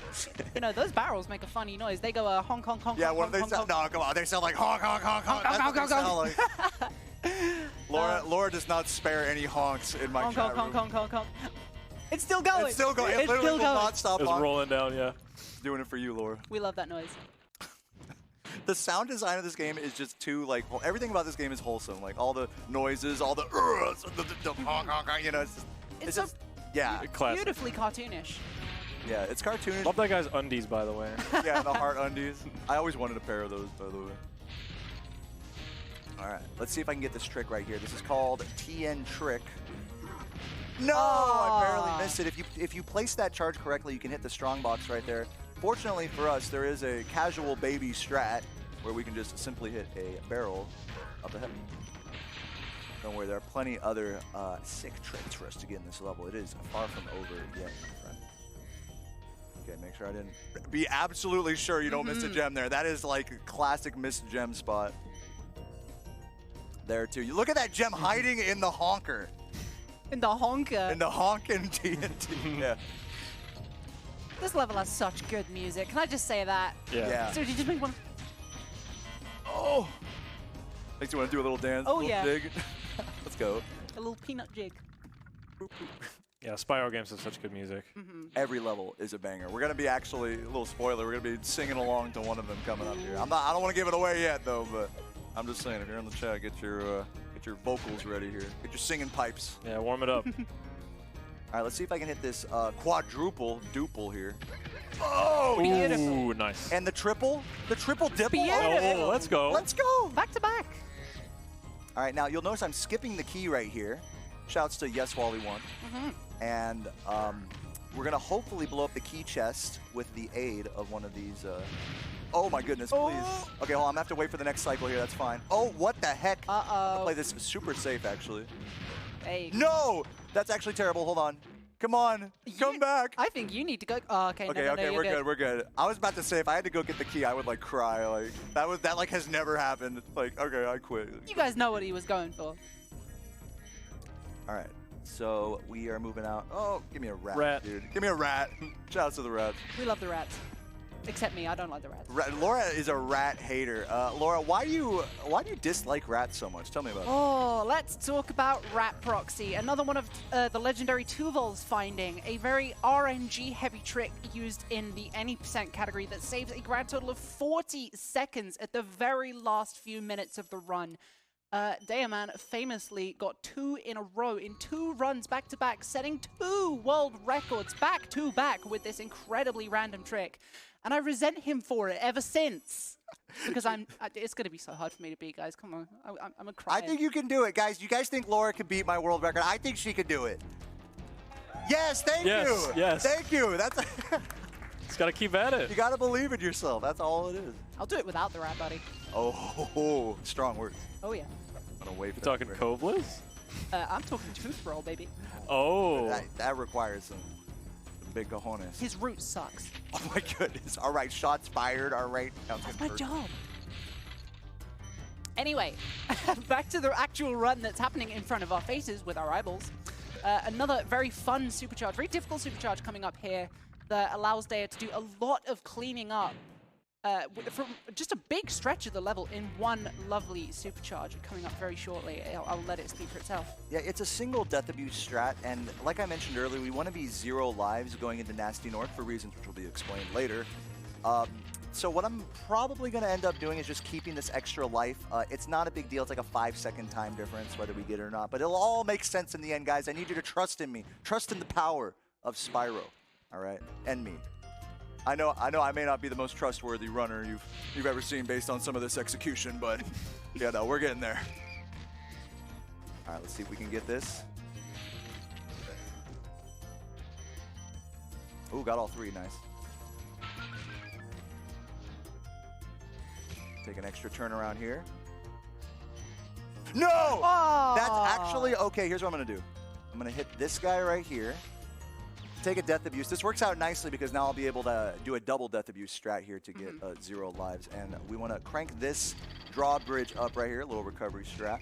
You know, those barrels make a funny noise. They go honk, honk, honk, Yeah, honk, what do they honk, sound? honk. No, come on. They sound like honk, honk, honk, honk. That's honk, what they honk, sound like. Laura does not spare any honks in my Honk, chat honk, honk, room. honk, honk, honk. It's still going. It's still going. It It's literally still will going. not stop It's honking. rolling down, yeah. Doing it for you, Laura. We love that noise. The sound design of this game is just too, like, everything about this game is wholesome. Like, all the noises, all the honk, honk, honk, you know, it's so just, yeah. Classic. Beautifully cartoonish. Yeah, it's cartoonish. Love that guy's undies, by the way. Yeah, the heart undies. I always wanted a pair of those, by the way. All right, let's see if I can get this trick right here. This is called TN Trick. No, I barely missed it. If you place that charge correctly, you can hit the strong box right there. Fortunately for us, there is a casual baby strat where we can just simply hit a barrel up ahead. Don't worry, there are plenty other sick tricks for us to get in this level. It is far from over yet, my friend. Okay, make sure I didn't... Be absolutely sure you don't miss a gem there. That is like a classic missed gem spot. There, too. You look at that gem hiding in the honker. In the honker. In the honkin' TNT. Yeah. This level has such good music. Can I just say that? Yeah. Yeah. So you just make one. Oh! Makes you want to do a little dance. Oh, little yeah. jig. Let's go. A little peanut jig. Yeah, Spyro games have such good music. Every level is a banger. We're gonna be actually, a little spoiler, we're gonna be singing along to one of them coming up here. I don't want to give it away yet though, but I'm just saying, if you're in the chat, get your vocals ready here. Get your singing pipes. Yeah, warm it up. All right, let's see if I can hit this quadruple duple here. Oh! Ooh, nice. And the triple dipple. Beautiful. Oh, let's go. Let's go. Back to back. All right, now you'll notice I'm skipping the key right here. Shouts to Yes Wally 1. And we're gonna hopefully blow up the key chest with the aid of one of these. Oh my goodness, please. Okay, hold on, I'm gonna have to wait for the next cycle here, that's fine. Oh, what the heck? I'll play this super safe, actually. Hey. No! That's actually terrible, hold on. Come on, come back. I think you need to go. Oh, okay, Okay, no, okay, you're we're good, we're good. I was about to say, if I had to go get the key, I would like cry. Like, that like has never happened. Like, okay, I quit. You guys know what he was going for. All right, so we are moving out. Oh, give me a Rat. dude. Give me a rat. Shouts to the rats. We love the rats. Except me, I don't like the rats. Laura is a rat hater. Laura, why do you dislike rats so much? Tell me about it. Oh, let's talk about Rat Proxy. Another one of the legendary Tuval's finding. A very RNG heavy trick used in the any percent category that saves a grand total of 40 seconds at the very last few minutes of the run. Dayaman famously got 2 in a row in 2 runs back to back, setting 2 world records back to back with this incredibly random trick. And I resent him for it ever since. Because it's going to be so hard for me to beat, guys. Come on. I'm a cry. I think you can do it, guys. You guys think Laura can beat my world record? I think she could do it. Yes, thank you. Yes. Thank you. That's Just gotta keep at it. you got to believe in yourself. That's all it is. I'll do it without the rat, buddy. Oh, strong words. Oh, yeah. I'm gonna wait for Talking that. Coveless? I'm talking tooth roll, baby. Oh. That requires some big cojones. His root sucks. Oh my goodness. All right, shots fired. All right. That's my job. Anyway, back to the actual run that's happening in front of our faces with our eyeballs. Another very fun supercharge, very difficult supercharge coming up here that allows Daya to do a lot of cleaning up from just a big stretch of the level in one lovely supercharge coming up very shortly. I'll let it speak for itself. Yeah, it's a single death abuse strat, and like I mentioned earlier, we want to be 0 lives going into Nasty North for reasons which will be explained later. So what I'm probably going to end up doing is just keeping this extra life. It's not a big deal. It's like a 5-second time difference, whether we get it or not. But it'll all make sense in the end, guys. I need you to trust in me. Trust in the power of Spyro, all right? And me. I know I may not be the most trustworthy runner you've ever seen based on some of this execution, but yeah, no, we're getting there. All right, let's see if we can get this. Ooh, got all 3, nice. Take an extra turn around here. No! Oh! That's actually, okay, here's what I'm gonna do. I'm gonna hit this guy right here. Take a death abuse. This works out nicely because now I'll be able to do a double death abuse strat here to get 0 lives. And we want to crank this drawbridge up right here, a little recovery strat.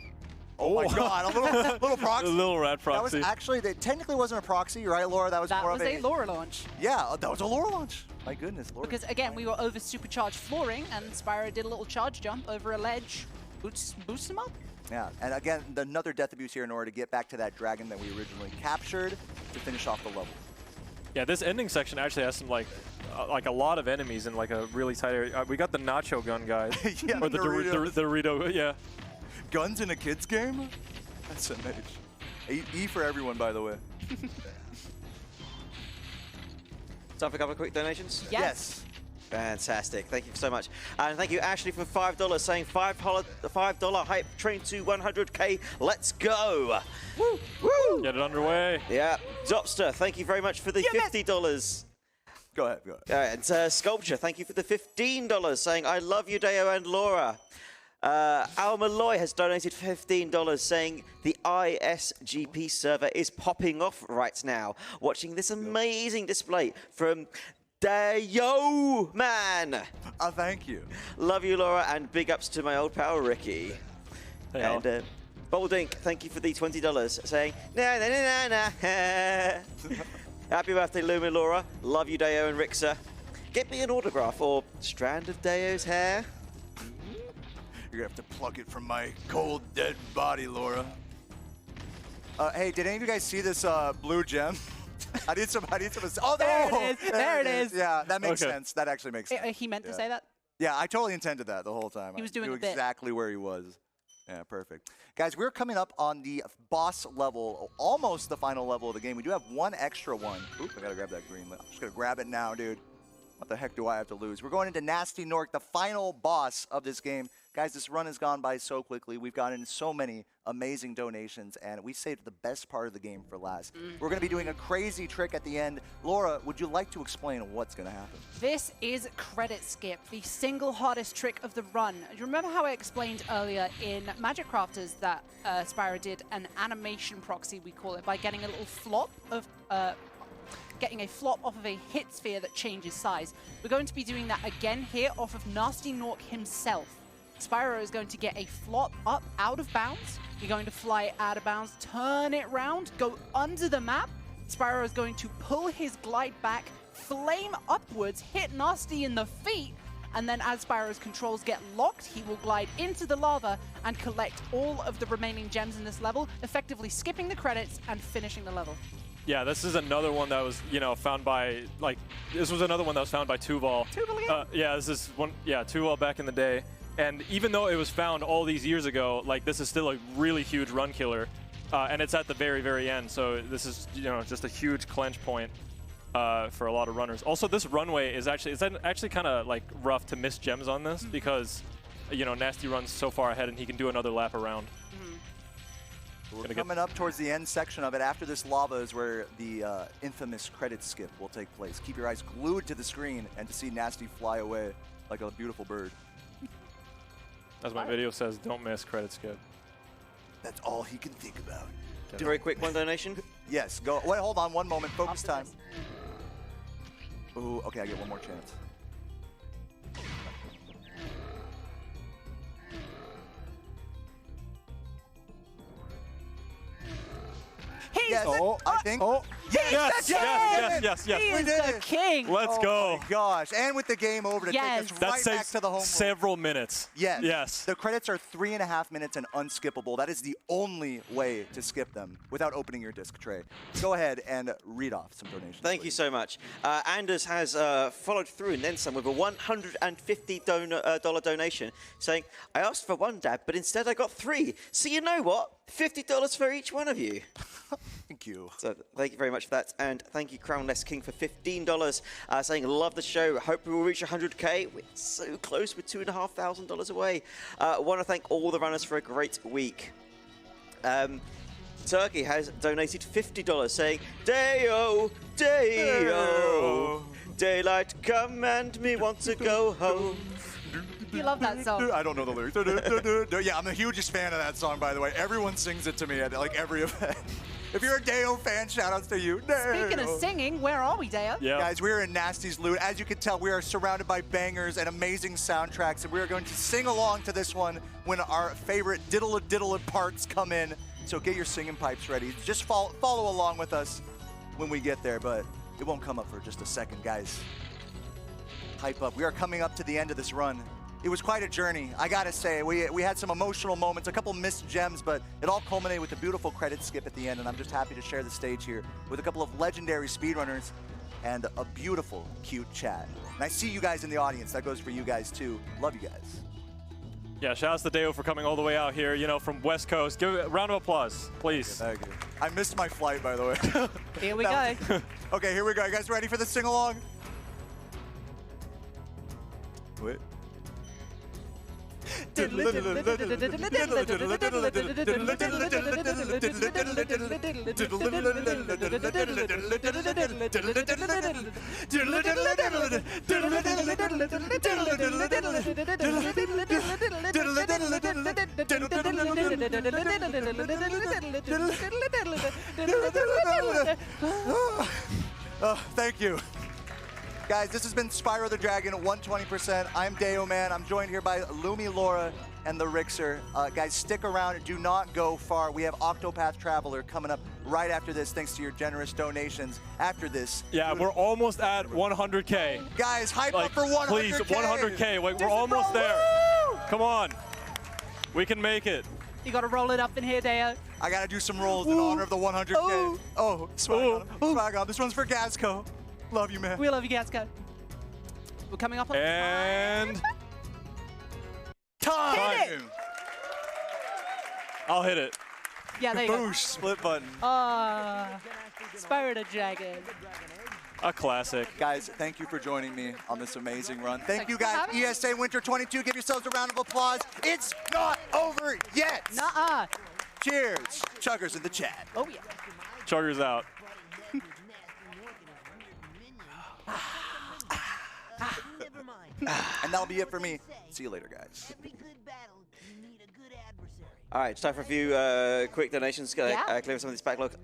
Oh my god, a little proxy. A little rat proxy. That was actually, that technically wasn't a proxy, right, Laura? That was That more was of a Laura launch. Yeah, that was a Laura launch. My goodness, Laura. Because again, we were over supercharged flooring, and Spyro did a little charge jump over a ledge. Boost him up? Yeah, and again, another death abuse here in order to get back to that dragon that we originally captured to finish off the level. Yeah, this ending section actually has some like a lot of enemies in like a really tight area. We got the nacho gun guys. Yeah, or the Dorito, yeah. Guns in a kid's game? That's an H. E for everyone, by the way. Time for a couple of quick donations? Yes. Fantastic. Thank you so much. And thank you, Ashley, for $5, saying $5 hype train to 100K. Let's go. Woo! Woo! Get it underway. Yeah. Dopster, thank you very much for the $50. Go ahead, go ahead. And Sculpture, thank you for the $15, saying I love you, Deo and Laura. Al Malloy has donated $15, saying the ISGP server is popping off right now, watching this amazing display from Deo Man. Thank you. Love you, Laura, and big ups to my old pal Ricky. Hey, And Boldink, thank you for the $20, saying na na na na na. Happy birthday, Luma Laura. Love you, Deo and Rixa. Get me an autograph or strand of Deo's hair. You're gonna have to pluck it from my cold, dead body, Laura. Hey, did any of you guys see this blue gem? I need some. Oh, There it is. There it is. Yeah, that makes sense. That actually makes sense. He meant to say that? Yeah, I totally intended that the whole time. He was doing I a knew bit. exactly where he was. Yeah, perfect. Guys, we're coming up on the boss level, almost the final level of the game. We do have one extra one. Oop, I gotta grab that green. I'm just gonna grab it now, dude. What the heck do I have to lose? We're going into Nasty Nork, the final boss of this game. Guys, this run has gone by so quickly. We've gotten so many amazing donations, and we saved the best part of the game for last. We're going to be doing a crazy trick at the end. Laura, would you like to explain what's going to happen? This is Credit Skip, the single hardest trick of the run. Do you remember how I explained earlier in Magic Crafters that Spyro did an animation proxy, we call it, by getting a little flop of... getting a flop off of a hit sphere that changes size. We're going to be doing that again here off of Nasty Nork himself. Spyro is going to get a flop up out of bounds. You're going to fly out of bounds, turn it round, go under the map. Spyro is going to pull his glide back, flame upwards, hit Nasty in the feet, and then as Spyro's controls get locked, he will glide into the lava and collect all of the remaining gems in this level, effectively skipping the credits and finishing the level. Yeah, this is another one that was, found by, this was another one that was found by Tuval. Tuval again? Yeah, this is one, Tuval back in the day. And even though it was found all these years ago, this is still a really huge run killer. And it's at the very, very end. So this is, just a huge clench point for a lot of runners. Also, this runway is actually kind of rough to miss gems on this because, Nasty runs so far ahead and he can do another lap around. We're coming up towards the end section of it. After this lava is where the infamous credit skip will take place. Keep your eyes glued to the screen and to see Nasty fly away like a beautiful bird. As my video says, don't miss credit skip. That's all he can think about. Very quick one donation. Yes, go. Wait, hold on one moment. Focus time. Ooh, okay, I get one more chance. Yes, I think. Yes. He is the king. Let's go. Oh my gosh. And with the game over to take us That right back to the home. several minutes. Yes. The credits are 3.5 minutes and unskippable. That is the only way to skip them without opening your disc tray. Go ahead and read off some donations. Thank you so much. Anders has followed through and then some with a $150 donation saying, I asked for one dab, but instead I got 3. So you know what? $50 for each one of you. Thank you. So thank you very much for that. And thank you, Crownless King, for $15, saying, love the show. Hope we will reach 100K. We're so close. We're $2,500 away. Want to thank all the runners for a great week. Turkey has donated $50, saying, Day-o, day-o, daylight come and me want to go home. You love that song. I don't know the lyrics. Yeah, I'm the hugest fan of that song, by the way. Everyone sings it to me at every event. If you're a Deo fan, shout-outs to you. Speaking of singing, where are we, Deo? Yeah. Guys, we're in Nasty's Loot. As you can tell, we are surrounded by bangers and amazing soundtracks, and we are going to sing along to this one when our favorite diddle-a-diddle parts come in. So get your singing pipes ready. Just follow along with us when we get there, but it won't come up for just a second, guys. Hype up. We are coming up to the end of this run. It was quite a journey, I gotta say. We had some emotional moments, a couple missed gems, but it all culminated with a beautiful credit skip at the end, and I'm just happy to share the stage here with a couple of legendary speedrunners and a beautiful, cute chat. And I see you guys in the audience. That goes for you guys, too. Love you guys. Yeah, shout out to Deo for coming all the way out here, from West Coast. Give a round of applause, please. Thank you. I missed my flight, by the way. Here we go. Okay, here we go. You guys ready for the sing-along? Wait. Thank you. Guys, this has been Spyro the Dragon, 120%. I'm Deo Man. I'm joined here by Lumi, Laura, and the Rixer. Guys, stick around. Do not go far. We have Octopath Traveler coming up right after this, thanks to your generous donations. After this. Yeah, we're almost at 100K. Guys, hype up for 100K. Please, 100K. Wait, we're almost there. Come on. We can make it. You gotta roll it up in here, Deo. I gotta do some rolls in honor of the 100K. Oh, swag on. This one's for Gasco. Love you, man. We love you, Gasco. We're coming up on And time. I'll hit it. Yeah, there you go. Boosh, split button. Spyro the Dragon. A classic. Guys, thank you for joining me on this amazing run. Thank you for guys. having me. ESA Winter 22, give yourselves a round of applause. It's not over yet. Nuh-uh. Cheers. Chuggers in the chat. Oh, yeah. Chugger's out. And that'll be it for me. See you later, guys. All right, it's time for a few quick donations. Clear some of this backlog.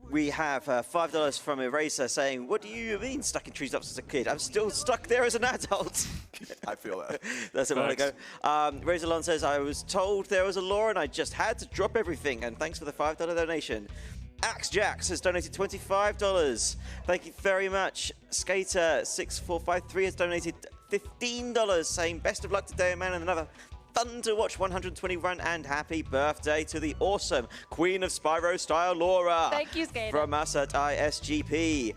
We have $5 from Eraser saying, "What do you mean stuck in Treetops as a kid? I'm still stuck there as an adult." I feel that. That's a while ago. Razorlon says, "I was told there was a law and I just had to drop everything." And thanks for the $5 donation. Axe Jax has donated $25. Thank you very much. Skater6453 has donated $15, saying, "Best of luck today, man, and another fun to watch 120 run, and happy birthday to the awesome Queen of Spyro style Laura." Thank you, Skater. From us at ISGP.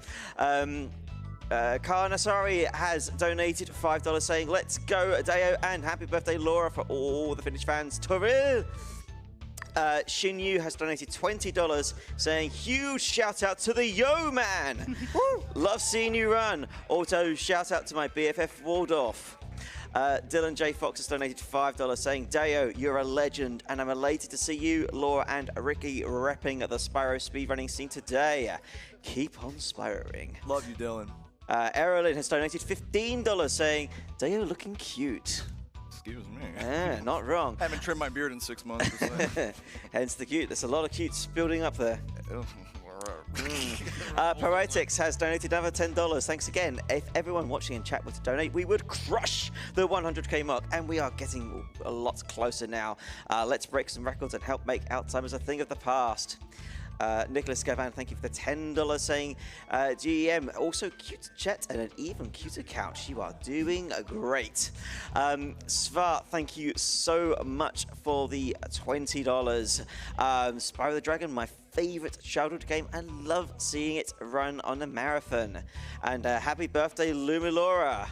Karnasari has donated $5 saying, "Let's go, Deo, and happy birthday, Laura," for all the Finnish fans. Toril. Shinyu has donated $20 saying, "Huge shout out to the Yo Man. Love seeing you run. Also, shout out to my BFF Waldorf." Dylan J. Fox has donated $5 saying, "Deo, you're a legend, and I'm elated to see you, Laura, and Ricky repping the Spyro speedrunning scene today. Keep on Spyroing." Love you, Dylan. Errolyn has donated $15 saying, "Deo looking cute." Excuse me. Not wrong. Haven't trimmed my beard in 6 months. Hence the cute. There's a lot of cutes building up there. Pyretex has donated another $10. Thanks again. If everyone watching in chat were to donate, we would crush the 100K mark, and we are getting a lot closer now. Let's break some records and help make Alzheimer's a thing of the past. Nicholas Cavern, thank you for the $10 saying, "GEM, also cute chat and an even cuter couch. You are doing great." Svar, thank you so much for the $20. Spyro the Dragon, my favorite childhood game, and love seeing it run on a marathon. And happy birthday, Lumilora.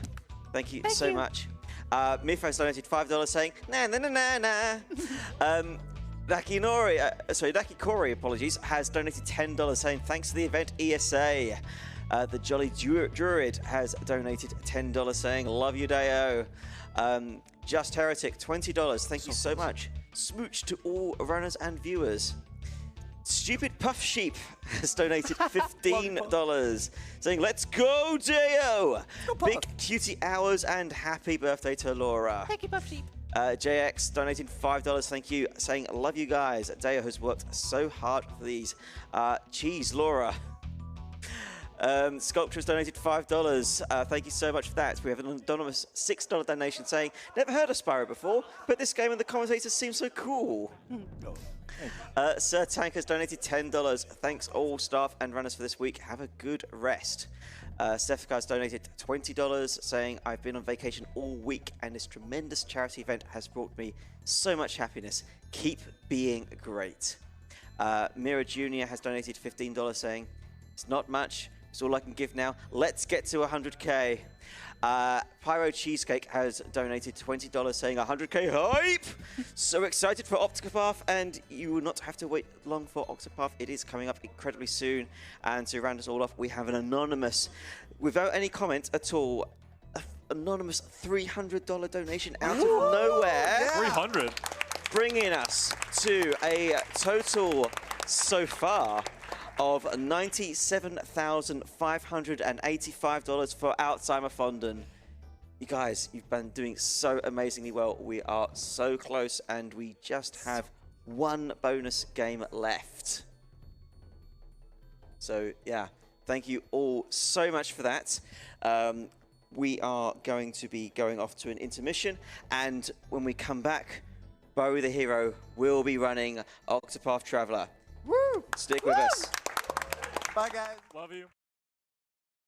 Thank you so much. Mifos donated $5 saying, "Na na na na na." Naki Kori, apologies, has donated $10 saying, "Thanks for the event, ESA." The Jolly Druid has donated $10 saying, "Love you, Deo." Just Heretic, $20. Thank you so much. Smooch to all runners and viewers. Stupid Puff Sheep has donated $15 saying, "Let's go, Deo." Big cutie hours and happy birthday to Laura. Thank you, Puff Sheep. JX donating $5, thank you, saying, "Love you guys. Deo has worked so hard for these." Cheese, Laura. Sculptures donated $5. Thank you so much for that. We have an anonymous $6 donation saying, "Never heard of Spyro before, but this game and the commentators seem so cool." Sir Tank has donated $10. Thanks all staff and runners for this week. Have a good rest. Stefka has donated $20 saying, "I've been on vacation all week and this tremendous charity event has brought me so much happiness. Keep being great." Mira Jr. has donated $15 saying, "It's not much. It's all I can give now. Let's get to 100K. Pyro Cheesecake has donated $20 saying 100K hype. So excited for Octopath, and you will not have to wait long for Octopath. It is coming up incredibly soon. And to round us all off, we have an anonymous, without any comment at all, anonymous $300 donation out of nowhere. Yeah. 300. Bringing us to a total so far of $97,585 for Alzheimer Fonden. You guys, you've been doing so amazingly well. We are so close, and we just have one bonus game left. So, yeah, thank you all so much for that. We are going to be going off to an intermission, and when we come back, Bo the Hero will be running Octopath Traveler. Woo! Stick with us. Bye, guys. Love you.